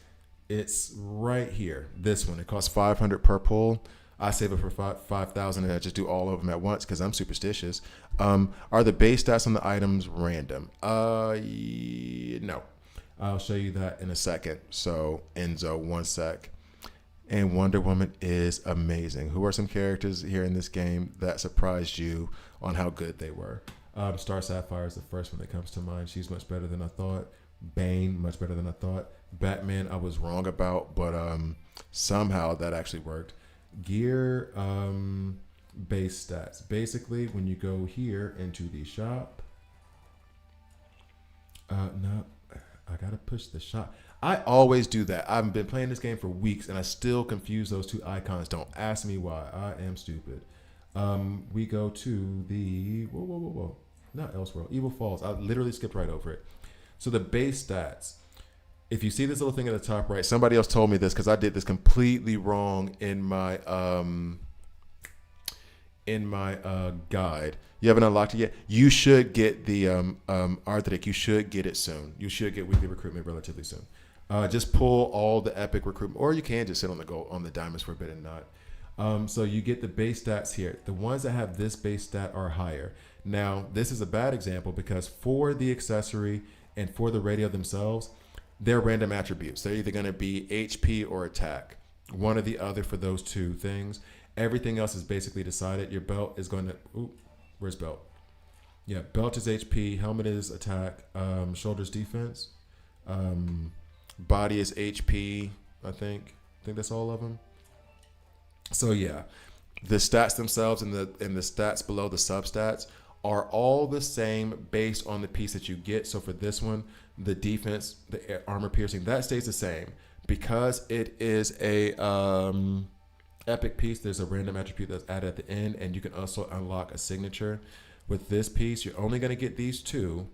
S1: It's right here. This one. It costs 500 per pull. I save it for 5,000 and I just do all of them at once because I'm superstitious. Are the base stats on the items random? No. I'll show you that in a second. So Enzo, one sec. And Wonder Woman is amazing. Who are some characters here in this game that surprised you on how good they were? Star Sapphire is the first one that comes to mind. She's much better than I thought. Bane, much better than I thought. Batman, I was wrong about, but somehow that actually worked. Gear base stats. Basically, when you go here into the shop, no, I gotta push the shop. I always do that. I've been playing this game for weeks and I still confuse those two icons. Don't ask me why. I am stupid. We go to the whoa. Not Elseworld. Evil Falls. I literally skipped right over it. So the base stats. If you see this little thing at the top right, somebody else told me this because I did this completely wrong in my guide. You haven't unlocked it yet. You should get the Arthritic. You should get it soon. You should get weekly recruitment relatively soon. Just pull all the epic recruitment, or you can just sit on the gold on the diamonds forbidden knot. So you get the base stats here. The ones that have this base stat are higher. Now this is a bad example because for the accessory and for the radio themselves, they're random attributes. They're either going to be HP or attack, one or the other for those two things. Everything else is basically decided. Your belt is going to. Where's belt? Yeah, belt is HP. Helmet is attack. Shoulders defense. Body is HP. I think that's all of them. So yeah, the stats themselves and the stats below the substats are all the same based on the piece that you get. So for this one, the defense, the armor piercing, that stays the same because it is a epic piece. There's a random attribute that's added at the end, and you can also unlock a signature. With this piece, you're only going to get these two,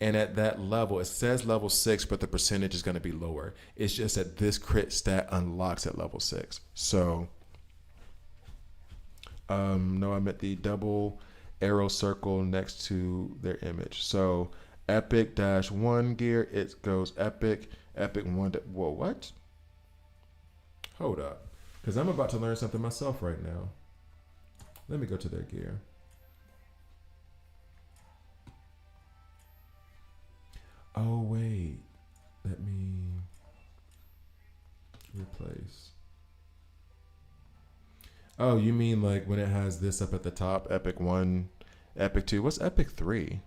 S1: and at that level, it says level 6, but the percentage is going to be lower. It's just that this crit stat unlocks at level 6. So, no, I meant the double arrow circle next to their image. So epic -1 gear, it goes epic 1. Whoa, what? Hold up. Because I'm about to learn something myself right now. Let me go to their gear. Oh, wait. Let me replace. Oh, you mean like when it has this up at the top, Epic 1, Epic 2. What's Epic 3?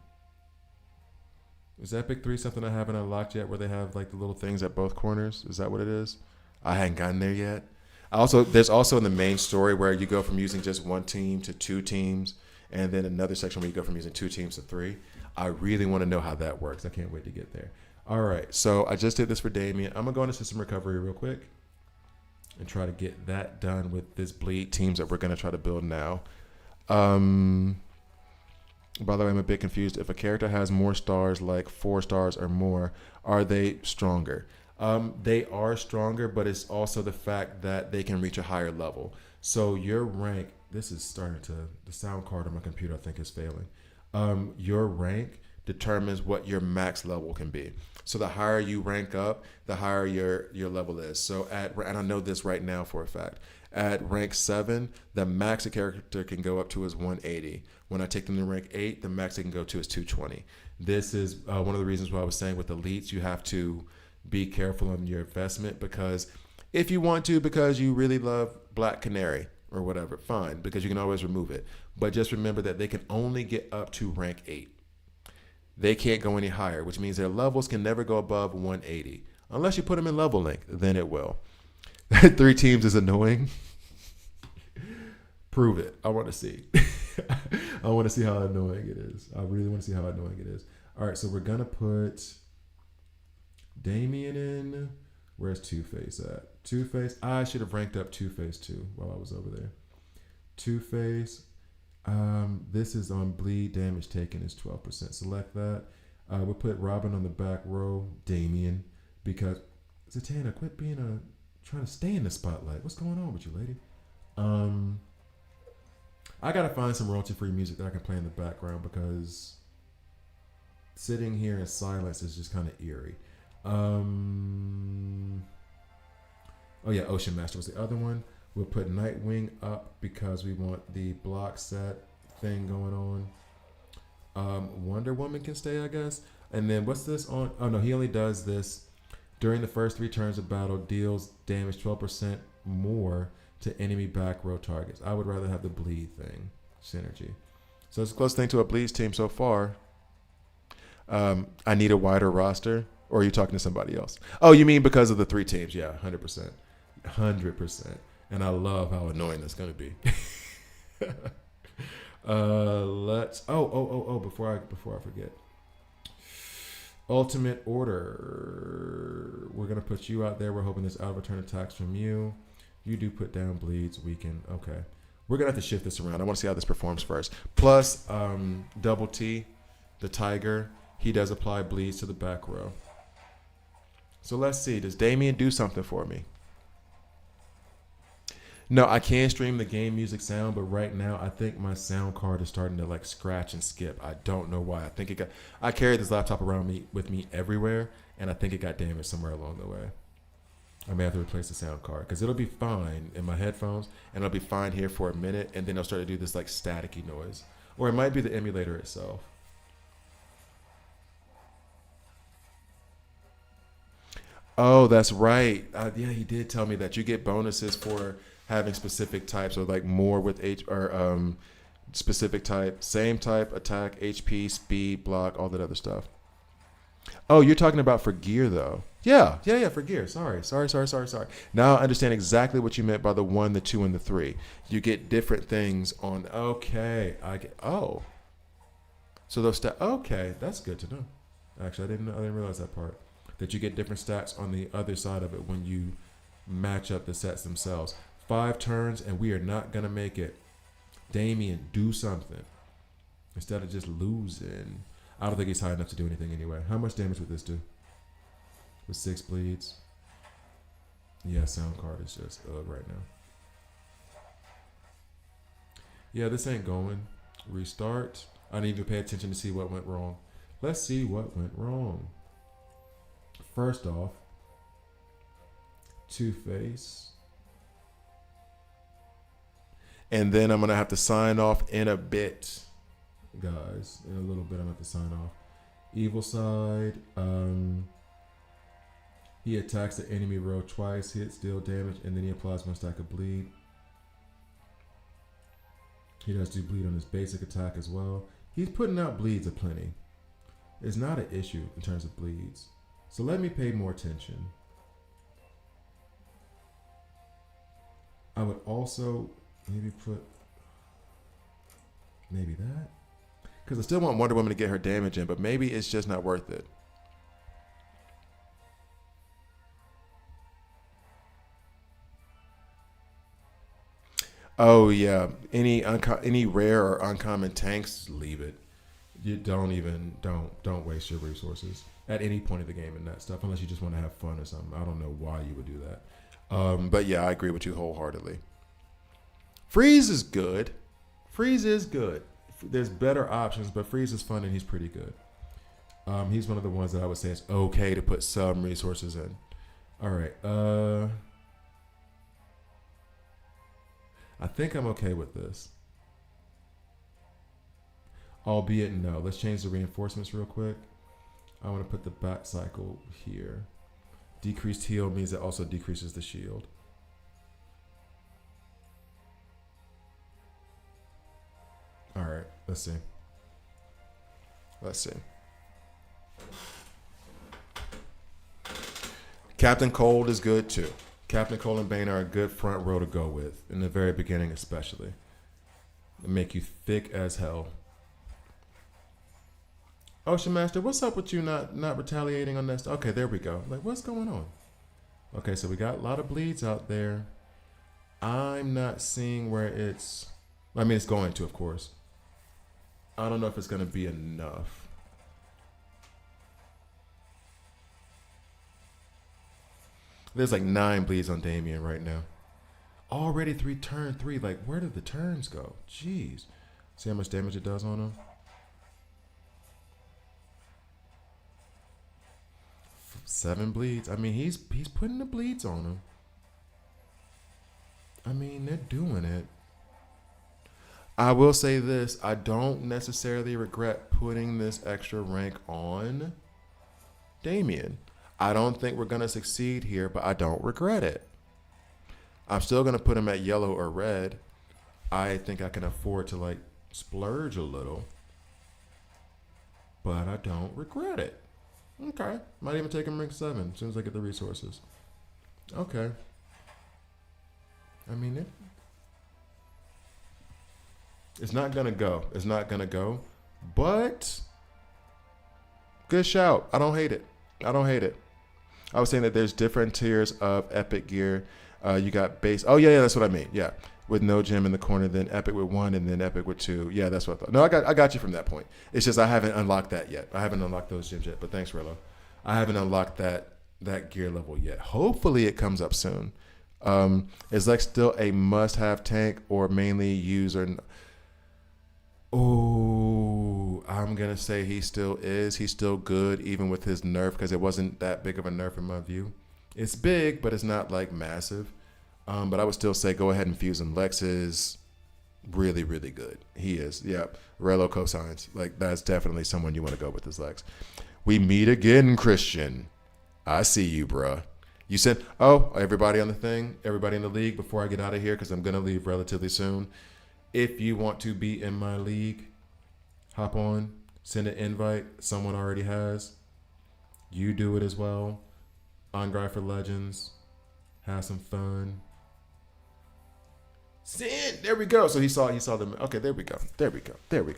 S1: Is Epic 3 something I haven't unlocked yet where they have like the little things at both corners? Is that what it is? I hadn't gotten there yet. There's also in the main story where you go from using just one team to 2 teams, and then another section where you go from using 2 teams to 3. I really want to know how that works. I can't wait to get there. All right, so I just did this for Damien. I'm going to go into system recovery real quick and try to get that done with this bleed teams that we're going to try to build now. By the way, I'm a bit confused. If a character has more stars, like 4 stars or more, are they stronger? They are stronger, but it's also the fact that they can reach a higher level. So your rank, this is starting to, the sound card on my computer I think is failing. Your rank determines what your max level can be. So the higher you rank up, the higher your level is. So and I know this right now for a fact, at rank 7, the max a character can go up to is 180. When I take them to rank 8, the max they can go to is 220. This is one of the reasons why I was saying with elites, you have to be careful on your investment, because if you want to, because you really love Black Canary or whatever, fine, because you can always remove it. But just remember that they can only get up to rank 8. They can't go any higher, which means their levels can never go above 180. Unless you put them in level link, then it will. 3 teams is annoying. Prove it. I want to see. I want to see how annoying it is. I really want to see how annoying it is. All right, so we're gonna put Damien in. Where's Two-Face at? Two-Face. I should have ranked up Two-Face too while I was over there. Two-Face. This is on bleed. Damage taken is 12%. Select that. We'll put Robin on the back row. Damien, because Zatanna, quit being trying to stay in the spotlight. What's going on with you, lady? I gotta find some royalty-free music that I can play in the background because sitting here in silence is just kind of eerie. Oh yeah, Ocean Master was the other one. We'll put Nightwing up because we want the block set thing going on. Wonder Woman can stay, I guess. And then what's this on? Oh no, he only does this during the first 3 turns of battle. Deals damage 12% more to enemy back row targets. I would rather have the bleed thing synergy. So it's the closest thing to a bleeds team so far. I need a wider roster. Or are you talking to somebody else? Oh, you mean because of the 3 teams? Yeah, 100%. 100%. And I love how annoying that's going to be. Let's. Before I forget. Ultimate Order. We're going to put you out there. We're hoping there's out of return attacks from you. You do put down bleeds, weaken. Okay. We're going to have to shift this around. I want to see how this performs first. Plus, Double T, the Tiger, he does apply bleeds to the back row. So let's see. Does Damien do something for me? No, I can stream the game music sound, but right now I think my sound card is starting to like scratch and skip. I don't know why. I carried this laptop around with me everywhere, and I think it got damaged somewhere along the way. I may have to replace the sound card because it'll be fine in my headphones, and it'll be fine here for a minute, and then it'll start to do this like staticky noise. Or it might be the emulator itself. Oh, that's right. Yeah, he did tell me that you get bonuses for having specific types, or like more with specific type, same type, attack, HP, speed, block, all that other stuff. Oh, you're talking about for gear though. Yeah, for gear. Sorry. Now I understand exactly what you meant by the 1, the 2, and the 3. You get different things on. Okay, so those okay, that's good to know. Actually, I didn't realize that part. That you get different stats on the other side of it when you match up the sets themselves. 5 turns, and we are not going to make it. Damien, do something. Instead of just losing. I don't think he's high enough to do anything anyway. How much damage would this do? With 6 bleeds? Yeah, sound card is just right now. Yeah, this ain't going. Restart. I didn't even pay attention to see what went wrong. Let's see what went wrong. First off, Two-Face. And then I'm going to have to sign off in a bit. Guys, in a little bit I'm going to have to sign off. Evil Side. He attacks the enemy row twice, hits, deal damage, and then he applies 1 stack of bleed. He does do bleed on his basic attack as well. He's putting out bleeds aplenty. It's not an issue in terms of bleeds. So let me pay more attention. I would also maybe put that. Because I still want Wonder Woman to get her damage in, but maybe it's just not worth it. Oh yeah, any rare or uncommon tanks, leave it. You don't waste your resources at any point of the game in that stuff, unless you just want to have fun or something. I don't know why you would do that. But yeah, I agree with you wholeheartedly. Freeze is good. There's better options, but Freeze is fun and he's pretty good. He's one of the ones that I would say it's okay to put some resources in. All right. I think I'm okay with this. Albeit no. Let's change the reinforcements real quick. I want to put the bat cycle here. Decreased heal means it also decreases the shield. All right, let's see. Captain Cold is good too. Captain Cold and Bane are a good front row to go with in the very beginning, especially. Make you thick as hell. Ocean Master, what's up with you not retaliating on this? Okay, there we go. Like, what's going on? Okay, so we got a lot of bleeds out there. I'm not seeing where it's. I mean, it's going to, of course. I don't know if it's going to be enough. There's like 9 bleeds on Damien right now. Already turn 3. Like, where did the turns go? Jeez. See how much damage it does on him? 7 bleeds. I mean, he's putting the bleeds on him. I mean, they're doing it. I will say this. I don't necessarily regret putting this extra rank on Damien. I don't think we're going to succeed here, but I don't regret it. I'm still going to put him at yellow or red. I think I can afford to, like, splurge a little. But I don't regret it. Okay. Might even take him rank 7 as soon as I get the resources. Okay. I mean, it's not going to go. It's not going to go. But good shout. I don't hate it. I don't hate it. I was saying that there's different tiers of epic gear. You got base. Oh, yeah, that's what I mean. Yeah. With no gem in the corner, then epic with 1, and then epic with 2. Yeah, that's what I thought. No, I got you from that point. It's just I haven't unlocked that yet. I haven't unlocked those gems yet. But thanks, Rello. I haven't unlocked that gear level yet. Hopefully it comes up soon. Is Lex still a must-have tank or mainly user? Oh, I'm going to say he still is. He's still good, even with his nerf, because it wasn't that big of a nerf in my view. It's big, but it's not, like, massive. But I would still say go ahead and fuse him. Lex is really, really good. He is. Yep. Rello cosigns. Like, that's definitely someone you want to go with, is Lex. We meet again, Christian. I see you, bruh. You said, oh, everybody on the thing, everybody in the league, before I get out of here, because I'm going to leave relatively soon. If you want to be in my league, hop on, send an invite. Someone already has. You do it as well. On Grind for Legends. Have some fun. Send. There we go. So he saw the. Okay, there we go.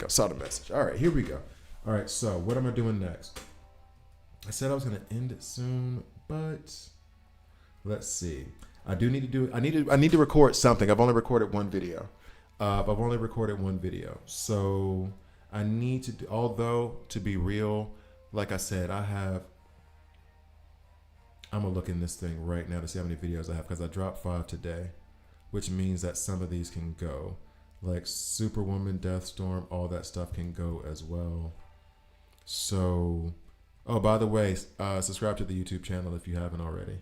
S1: Saw the message. All right, here we go. All right, so what am I doing next? I said I was going to end it soon, but let's see. I do need to do it. I need to record something. I've only recorded one video. So I need to do, although to be real, like I said, I'm gonna look in this thing right now to see how many videos I have, because I dropped 5 today, which means that some of these can go, like Superwoman, Deathstorm, all that stuff can go as well. So, oh, by the way, subscribe to the YouTube channel if you haven't already.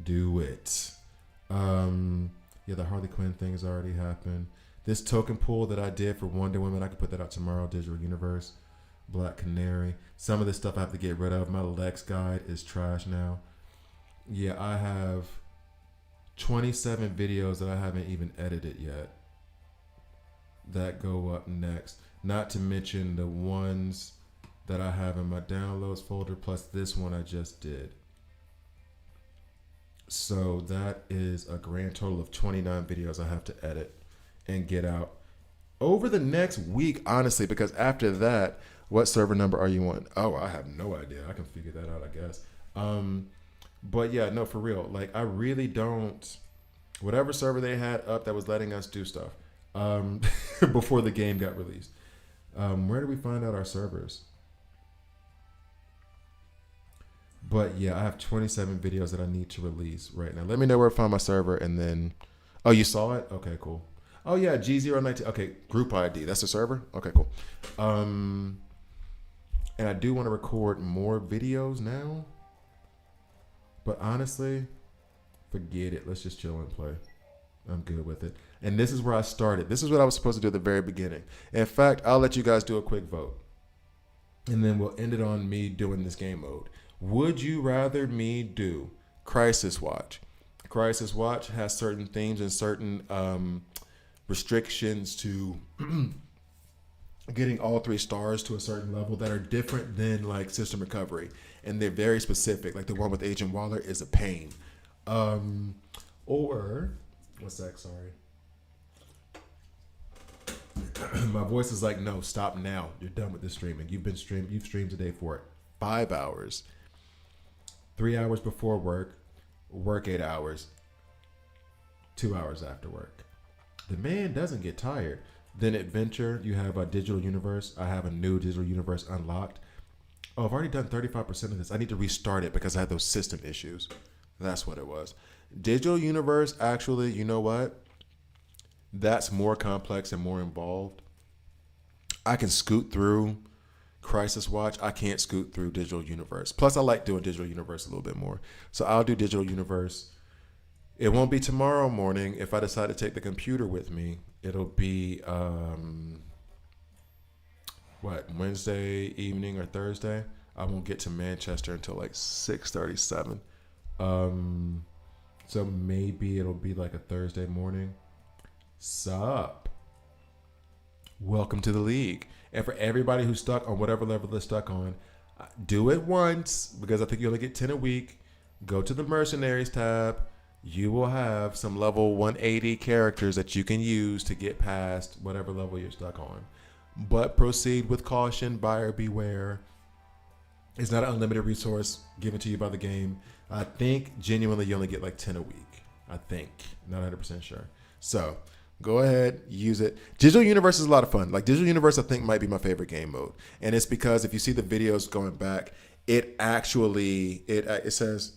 S1: Do it. Yeah, the Harley Quinn thing has already happened. This token pool that I did for Wonder Woman, I could put that out tomorrow. Digital Universe, Black Canary. Some of this stuff I have to get rid of. My Lex guide is trash now. Yeah, I have 27 videos that I haven't even edited yet that go up next. Not to mention the ones that I have in my downloads folder, plus this one I just did. So that is a grand total of 29 videos I have to edit and get out over the next week, honestly, because after that, what server number are you on? Oh, I have no idea. I can figure that out, I guess. But yeah, no, for real. Like, I really don't, whatever server they had up that was letting us do stuff before the game got released. Where do we find out our servers? But yeah, I have 27 videos that I need to release right now. Let me know where to find my server, and then, oh, you saw it? Okay, cool. Oh yeah, G019. Okay, group ID. That's the server? Okay, cool. And I do want to record more videos now. But honestly, forget it. Let's just chill and play. I'm good with it. And this is where I started. This is what I was supposed to do at the very beginning. In fact, I'll let you guys do a quick vote. And then we'll end it on me doing this game mode. Would you rather me do Crisis Watch? Crisis Watch has certain themes and certain restrictions to getting all 3 stars to a certain level that are different than like System Recovery, and they're very specific. Like the one with Agent Waller is a pain. Or what's that? Sorry. My voice is like, no, stop now. You're done with this streaming. You've streamed today for 5 hours. 3 hours before work 8 hours, 2 hours after work. The man doesn't get tired. Then adventure, you have a digital universe. I have a new digital universe unlocked. Oh, I've already done 35% of this. I need to restart it because I had those system issues. That's what it was. Digital universe, actually, you know what? That's more complex and more involved. I can scoot through Crisis Watch. I can't scoot through Digital Universe. Plus, I like doing Digital Universe a little bit more. So I'll do Digital Universe. It won't be tomorrow morning. If I decide to take the computer with me, it'll be, Wednesday evening or Thursday. I won't get to Manchester until like 6:37. So maybe it'll be like a Thursday morning. Sup? Welcome to the league. And for everybody who's stuck on whatever level they're stuck on, do it once because I think you only get 10 a week. Go to the Mercenaries tab. You will have some level 180 characters that you can use to get past whatever level you're stuck on. But proceed with caution, buyer beware. It's not an unlimited resource given to you by the game. I think genuinely you only get like 10 a week. I think. Not 100% sure. So go ahead, use it. Digital Universe is a lot of fun. Like Digital Universe, I think might be my favorite game mode, and it's because if you see the videos going back, it actually it says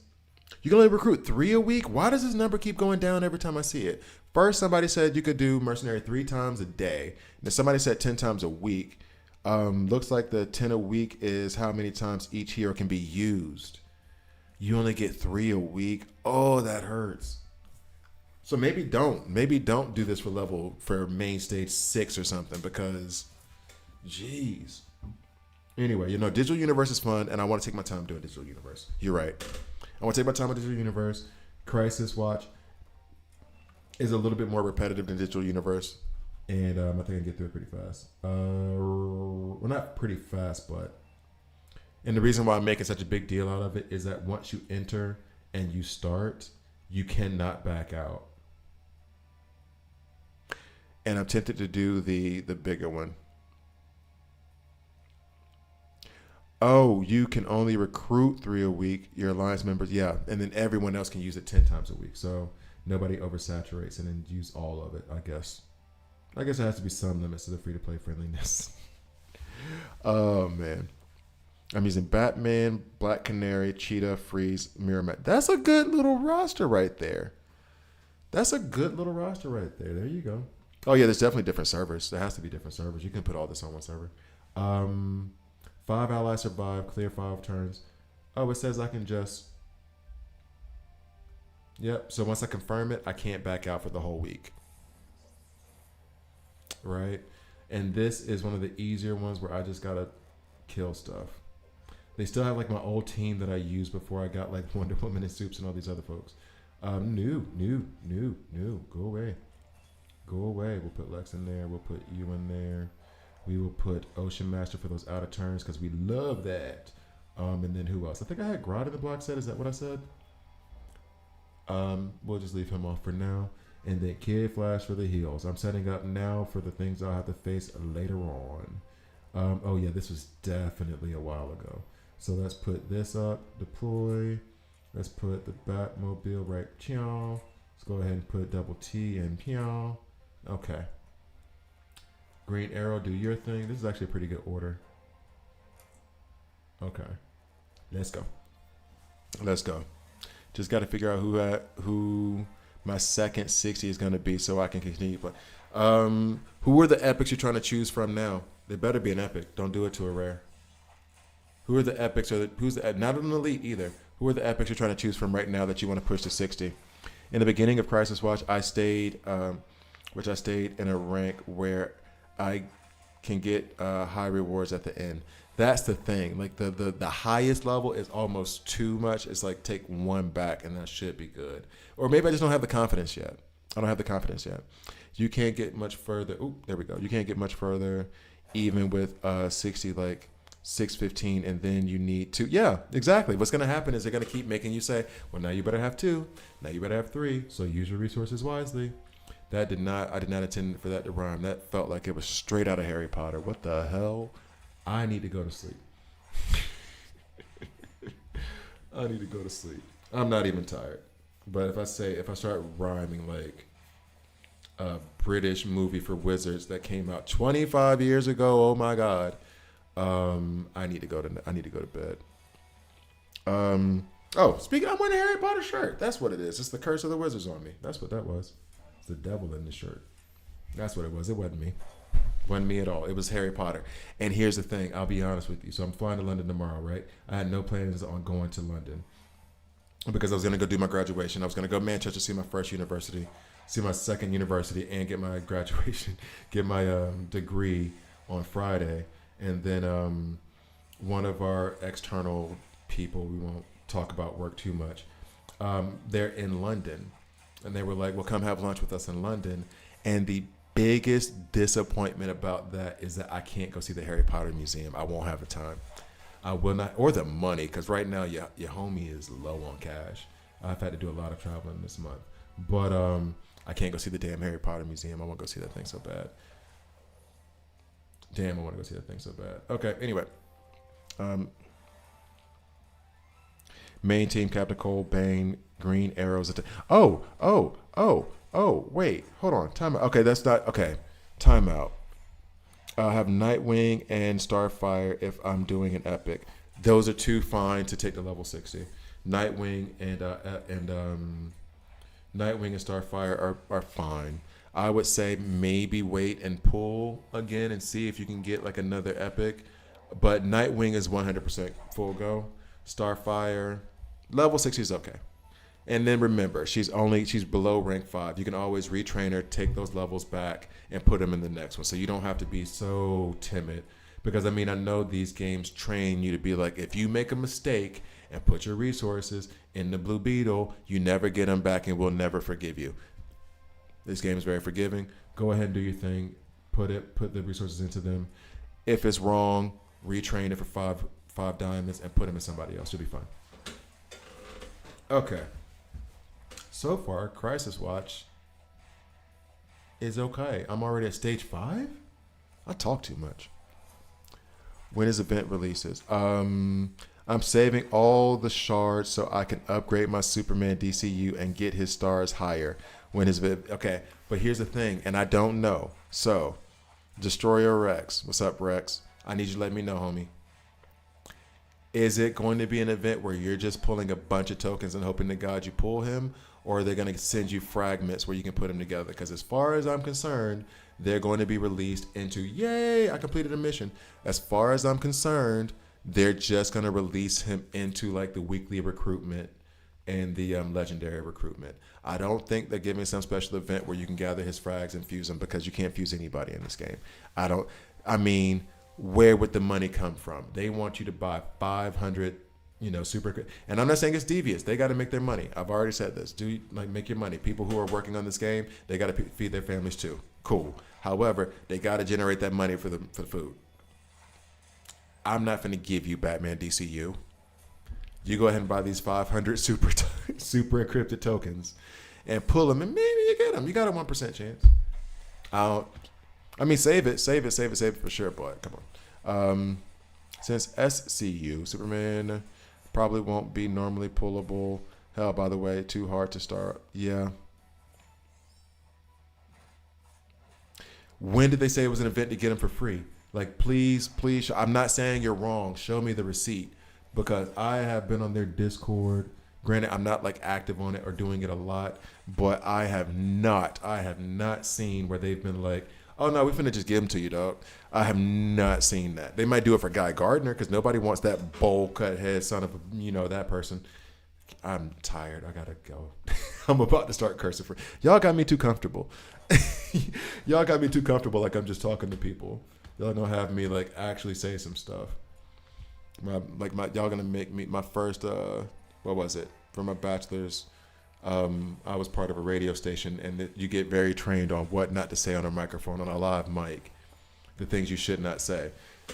S1: you can only recruit 3 a week. Why does this number keep going down every time I see it? First, somebody said you could do mercenary 3 times a day. And then somebody said 10 times a week. Looks like the 10 a week is how many times each hero can be used. You only get 3 a week. Oh, that hurts. So maybe don't do this for main stage 6 or something because, geez. Anyway, Digital Universe is fun, and I want to take my time doing Digital Universe. You're right. I want to take my time with Digital Universe. Crisis Watch is a little bit more repetitive than Digital Universe, and I think I can get through it pretty fast. Well, not pretty fast, but... And the reason why I'm making such a big deal out of it is that once you enter and you start, you cannot back out. And I'm tempted to do the bigger one. Oh, you can only recruit 3 a week, your alliance members. Yeah, and then everyone else can use it 10 times a week. So nobody oversaturates and then use all of it, I guess. I guess there has to be some limits to the free-to-play friendliness. Oh, man. I'm using Batman, Black Canary, Cheetah, Freeze, Mirror Mat. That's a good little roster right there. There you go. Oh, yeah, there's definitely different servers. There has to be different servers. You can put all this on one server. 5 allies survive, clear 5 turns. Oh, it says I can just... Yep, so once I confirm it, I can't back out for the whole week. Right? And this is one of the easier ones where I just gotta kill stuff. They still have like my old team that I used before I got like Wonder Woman and Soups and all these other folks. New. Go away. We'll put Lex in there. We'll put you in there. We will put Ocean Master for those out of turns because we love that. And then who else? I think I had Grodd in the block set. Is that what I said? We'll just leave him off for now. And then Kid Flash for the heals. I'm setting up now for the things I'll have to face later on. Oh yeah, this was definitely a while ago. So let's put this up. Deploy. Let's put the Batmobile right. Pew. Let's go ahead and put double T and pew. Okay. Green Arrow, do your thing. This is actually a pretty good order. Okay. Let's go. Just got to figure out who my second 60 is going to be so I can continue. But who are the epics you're trying to choose from now? They better be an epic. Don't do it to a rare. Who are the epics? Who's not an elite either. Who are the epics you're trying to choose from right now that you want to push to 60? In the beginning of Crisis Watch, I stayed in a rank where I can get high rewards at the end. That's the thing. Like the highest level is almost too much. It's like take 1 back and that should be good. Or maybe I just don't have the confidence yet. You can't get much further. Oh, there we go. You can't get much further even with 60, like 615, and then you need to. Yeah, exactly. What's going to happen is they're going to keep making you say, well, now you better have 2. Now you better have 3. So use your resources wisely. I did not intend for that to rhyme. That felt like it was straight out of Harry Potter. What the hell? I need to go to sleep. I need to go to sleep. I'm not even tired. But if I start rhyming like a British movie for wizards that came out 25 years ago, oh my God. I need to go to bed. Speaking, I'm wearing a Harry Potter shirt. That's what it is. It's the Curse of the Wizards on me. That's what that was. It's the devil in the shirt. That's what it was. It wasn't me. Wasn't me at all. It was Harry Potter. And here's the thing. I'll be honest with you. So I'm flying to London tomorrow, right? I had no plans on going to London because I was going to go do my graduation. I was going to go to Manchester, see my first university, see my second university, and get my graduation, get my degree on Friday. And then one of our external people, we won't talk about work too much, they're in London. And they were like, well, come have lunch with us in London. And the biggest disappointment about that is that I can't go see the Harry Potter Museum. I won't have the time. I will not, or the money, because right now your homie is low on cash. I've had to do a lot of traveling this month. But I can't go see the damn Harry Potter Museum. I want to go see that thing so bad. Damn, I want to go see that thing so bad. Okay, anyway. Main team, Captain Cole, Bane, Green Arrows. Wait, hold on. Time out. Okay, that's not, okay. Time out. I'll have Nightwing and Starfire if I'm doing an epic. Those are two fine to take to level 60. Nightwing and Starfire are fine. I would say maybe wait and pull again and see if you can get like another epic. But Nightwing is 100% full go. Starfire, level 60 is okay. And then remember, she's below rank 5. You can always retrain her, take those levels back, and put them in the next one. So you don't have to be so timid. Because, I mean, I know these games train you to be like, if you make a mistake and put your resources in the Blue Beetle, you never get them back and we'll never forgive you. This game is very forgiving. Go ahead and do your thing. Put the resources into them. If it's wrong, retrain it for five diamonds and put them in somebody else. You'll be fine. Okay. So far, Crisis Watch is okay. I'm already at stage 5? I talk too much. When his event releases? I'm saving all the shards so I can upgrade my Superman DCU and get his stars higher. When his event, okay, but here's the thing, and I don't know. So, Destroyer Rex. What's up, Rex? I need you to let me know, homie. Is it going to be an event where you're just pulling a bunch of tokens and hoping to God you pull him? Or are they going to send you fragments where you can put them together? Because as far as I'm concerned, they're going to be released into, yay, I completed a mission. As far as I'm concerned, they're just going to release him into like the weekly recruitment and the legendary recruitment. I don't think they're giving some special event where you can gather his frags and fuse them because you can't fuse anybody in this game. Where would the money come from? They want you to buy 500, super. And I'm not saying it's devious. They got to make their money. I've already said this. Make your money. People who are working on this game, they got to feed their families too. Cool. However, they got to generate that money for the food. I'm not going to give you Batman DCU. You go ahead and buy these 500 super encrypted tokens and pull them, and maybe you get them. You got a 1% chance. Save it for sure, boy. Come on. Since SCU, Superman probably won't be normally pullable. Hell, by the way, too hard to start. Yeah. When did they say it was an event to get him for free? Like, please, I'm not saying you're wrong. Show me the receipt. Because I have been on their Discord. Granted, I'm not like active on it or doing it a lot, but I have not seen where they've been like, oh no, we finna just give them to you, dog. I have not seen that. They might do it for Guy Gardner because nobody wants that bowl cut head son of that person. I'm tired. I gotta go. I'm about to start cursing for y'all. Got me too comfortable. Y'all got me too comfortable. Like I'm just talking to people. Y'all gonna have me like actually say some stuff. Y'all gonna make me my first what was it for my bachelor's? I was part of a radio station, and you get very trained on what not to say on a microphone on a live mic, the things you should not say.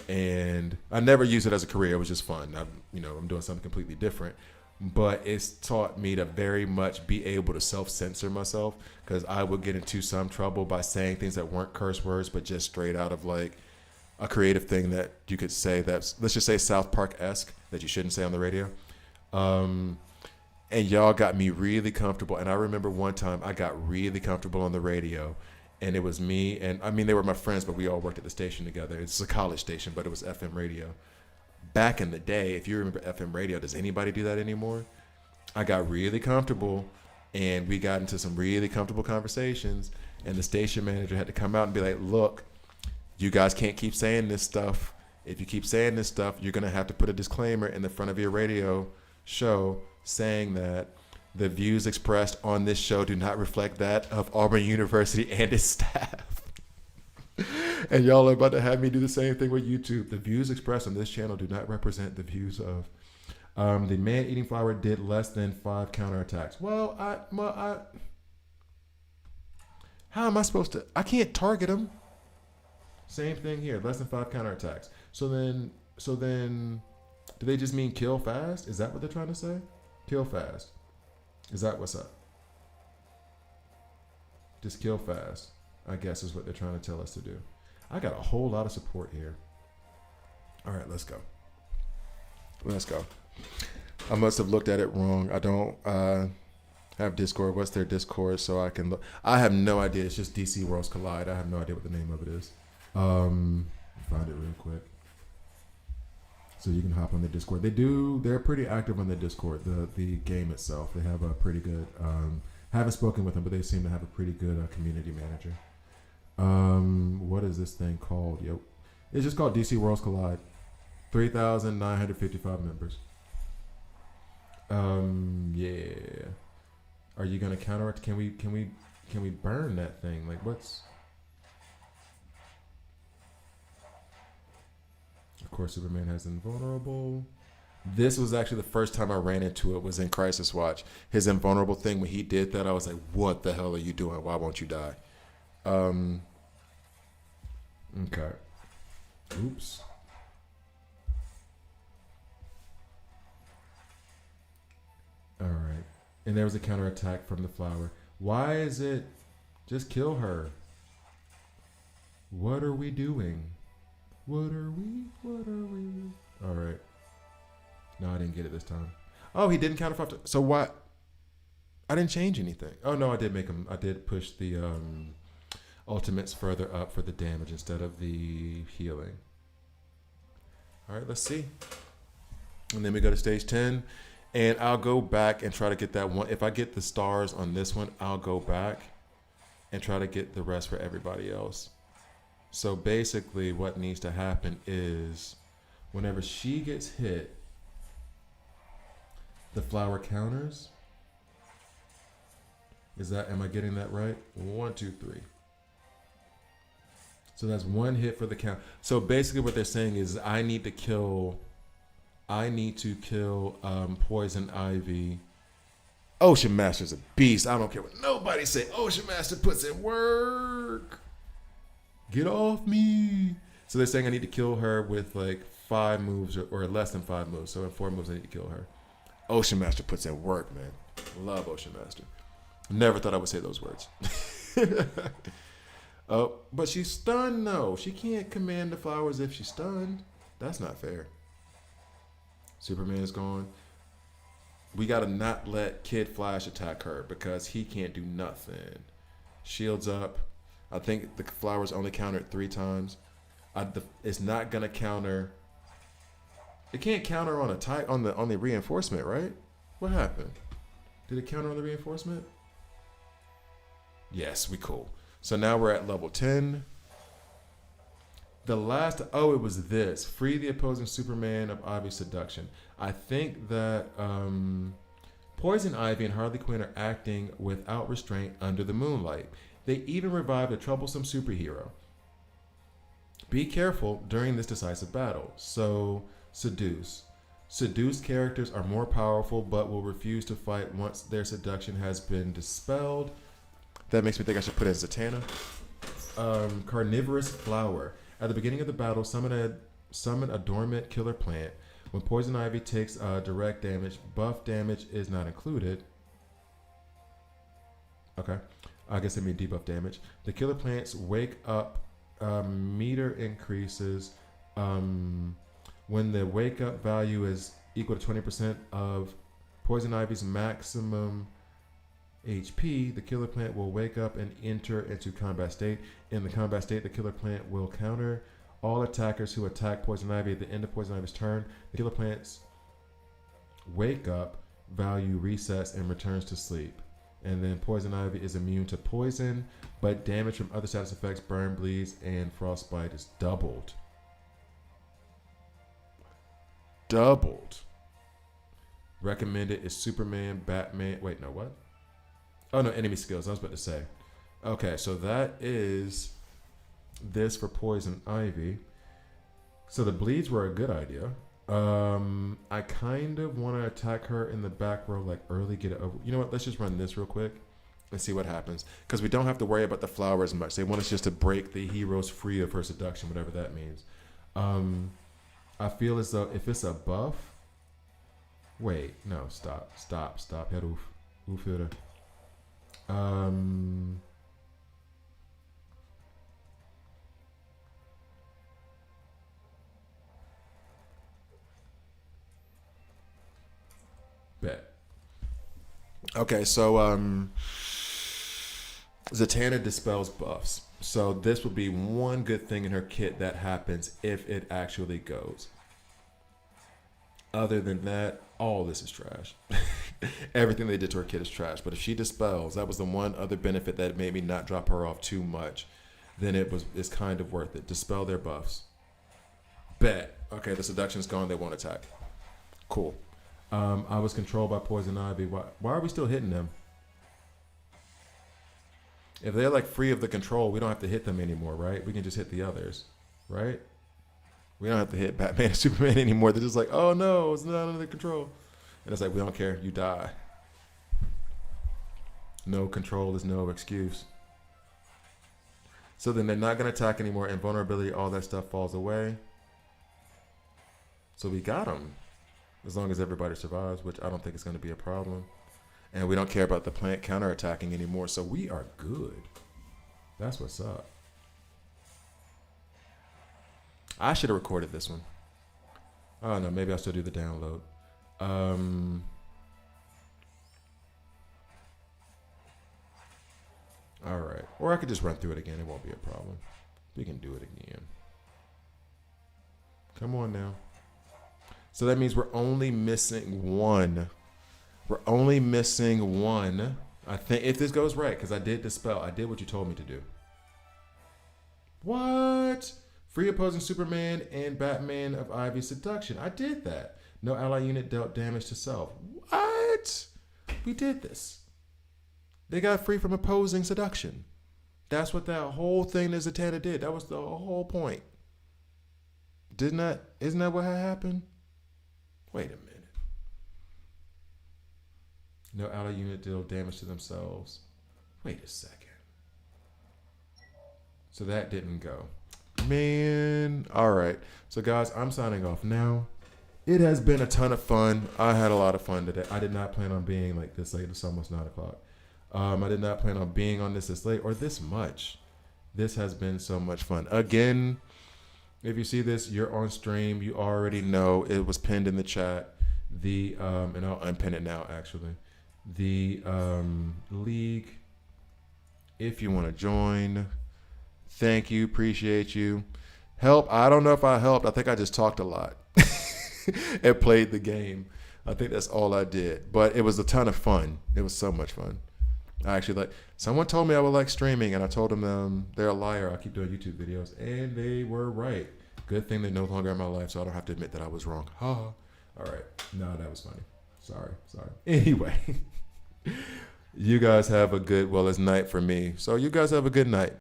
S1: And I never used it as a career. It was just fun. I'm doing something completely different. but it's taught me to very much be able to self-censor myself, because I would get into some trouble by saying things that weren't curse words, but just straight out of like a creative thing that you could say that's, let's just say, South Park-esque, that you shouldn't say on the radio. And y'all got me really comfortable. And I remember one time I got really comfortable on the radio, and it was me, and I mean, they were my friends, but we all worked at the station together. It's a college station, but it was FM radio. Back in the day, if you remember FM radio, does anybody do that anymore? I got really comfortable, and we got into some really comfortable conversations, and the station manager had to come out and be like, look, you guys can't keep saying this stuff. If you keep saying this stuff, you're going to have to put a disclaimer in the front of your radio show saying that the views expressed on this show do not reflect that of Auburn University and its staff. And y'all are about to have me do the same thing with YouTube. The views expressed on this channel do not represent the views of the man eating flour did less than 5 counterattacks. How am I supposed to? I can't target him. Same thing here, less than 5 counterattacks. So then, do they just mean kill fast? Is that what they're trying to say? Kill fast. Is that what's up? Just kill fast, I guess, is what they're trying to tell us to do. I got a whole lot of support here. All right, let's go. Let's go. I must have looked at it wrong. I don't have Discord. What's their Discord so I can look? I have no idea. It's just DC Worlds Collide. I have no idea what the name of it is. Find it real quick. So you can hop on the Discord. They're pretty active on the Discord. The game itself, they have a pretty good, haven't spoken with them, but they seem to have a pretty good community manager. What is this thing called? Yo, it's just called DC Worlds Collide. 3,955 members. Yeah. Are you gonna counteract? Can we burn that thing? Like, what's? Of course, Superman has invulnerable. This was actually the first time I ran into it, was in Crisis Watch. His invulnerable thing, when he did that, I was like, what the hell are you doing? Why won't you die? Okay. Oops. All right. And there was a counterattack from the flower. Why is it just kill her? What are we doing? What are we? All right. No, I didn't get it this time. Oh, he didn't counter 5. So what? I didn't change anything. Oh no, I did make him. I did push the ultimates further up for the damage instead of the healing. All right, let's see. And then we go to stage 10, and I'll go back and try to get that one. If I get the stars on this one, I'll go back and try to get the rest for everybody else. So basically what needs to happen is whenever she gets hit, the flower counters. Am I getting that right? 1, 2, 3. So that's 1 hit for the count. So basically what they're saying is I need to kill Poison Ivy. Ocean Master's a beast. I don't care what nobody say. Ocean Master puts in work. Get off me. So they're saying I need to kill her with like 5 moves or less than 5 moves. So in 4 moves I need to kill her. Ocean Master puts in work, man. Love Ocean Master. Never thought I would say those words. But she's stunned, though. She can't command the flowers if she's stunned. That's not fair. Superman is gone. We got to not let Kid Flash attack her because he can't do nothing. Shields up. I think the flowers only countered 3 times. It's not going to counter. It can't counter on on the reinforcement, right? What happened? Did it counter on the reinforcement? Yes, we cool. So now we're at level 10. It was this. Free the opposing Superman of Ivy's seduction. I think that Poison Ivy and Harley Quinn are acting without restraint under the moonlight. They even revived a troublesome superhero. Be careful during this decisive battle. So, seduce. Seduced characters are more powerful but will refuse to fight once their seduction has been dispelled. That makes me think I should put in Zatanna. Carnivorous flower. At the beginning of the battle, summon a dormant killer plant. When poison ivy takes direct damage, buff damage is not included. Okay. I guess I mean debuff damage. The killer plants wake up. Meter increases. When the wake up value is equal to 20% of poison ivy's maximum HP, the killer plant will wake up and enter into combat state. In the combat state, the killer plant will counter all attackers who attack poison ivy at the end of poison ivy's turn. The killer plant's wake up value resets and returns to sleep. And then poison ivy is immune to poison, but damage from other status effects, burn, bleeds, and frostbite is doubled. Doubled. Recommended is Superman, Batman. Wait, no, what? Oh, no, enemy skills. I was about to say. Okay, so that is this for poison ivy. So the bleeds were a good idea. I kind of want to attack her in the back row, like early, get it over. You know what? Let's just run this real quick and see what happens. Because we don't have to worry about the flowers much. They want us just to break the heroes free of her seduction, whatever that means. I feel as though if it's a buff. Wait, no, stop. Head oof. Oof. Bet. Okay, so Zatanna dispels buffs. So this would be one good thing in her kit that happens if it actually goes. Other than that, all this is trash. Everything they did to her kit is trash. But if she dispels, that was the one other benefit that made me not drop her off too much. Then it's kind of worth it. Dispel their buffs. Bet. Okay, the seduction's gone. They won't attack. Cool. I was controlled by poison ivy. Why are we still hitting them? If they're like free of the control, we don't have to hit them anymore, right? We can just hit the others, right? We don't have to hit Batman and Superman anymore. They're just like, oh no, it's not under control. And it's like, we don't care. You die. No control is no excuse. So then they're not going to attack anymore. Invulnerability, all that stuff falls away. So we got them. As long as everybody survives, which I don't think is going to be a problem. And we don't care about the plant counterattacking anymore. So we are good. That's what's up. I should have recorded this one. Oh no, maybe I'll still do the download. All right. Or I could just run through it again. It won't be a problem. We can do it again. Come on now. So that means we're only missing one. We're only missing one. I think if this goes right, because I did dispel. I did what you told me to do. What? Free opposing Superman and Batman of Ivy's seduction. I did that. No ally unit dealt damage to self. What? We did this. They got free from opposing seduction. That's what that whole thing that Zatanna did. That was the whole point. Isn't that what had happened? Wait a minute. No ally unit deal damage to themselves. Wait a second. So that didn't go. Man. All right. So guys, I'm signing off now. It has been a ton of fun. I had a lot of fun today. I did not plan on being like this late. It's almost 9 o'clock. I did not plan on being on this late or this much. This has been so much fun. Again, if you see this, you're on stream. You already know it was pinned in the chat. And I'll unpin it now, actually. The league, if you want to join, thank you, appreciate you. Help, I don't know if I helped. I think I just talked a lot and played the game. I think that's all I did. But it was a ton of fun. It was so much fun. I actually someone told me I would like streaming, and I told them they're a liar. I keep doing YouTube videos, and they were right. Good thing they're no longer in my life, so I don't have to admit that I was wrong. Ha. All right. No, that was funny. Sorry. Anyway, you guys have a good, it's night for me. So you guys have a good night.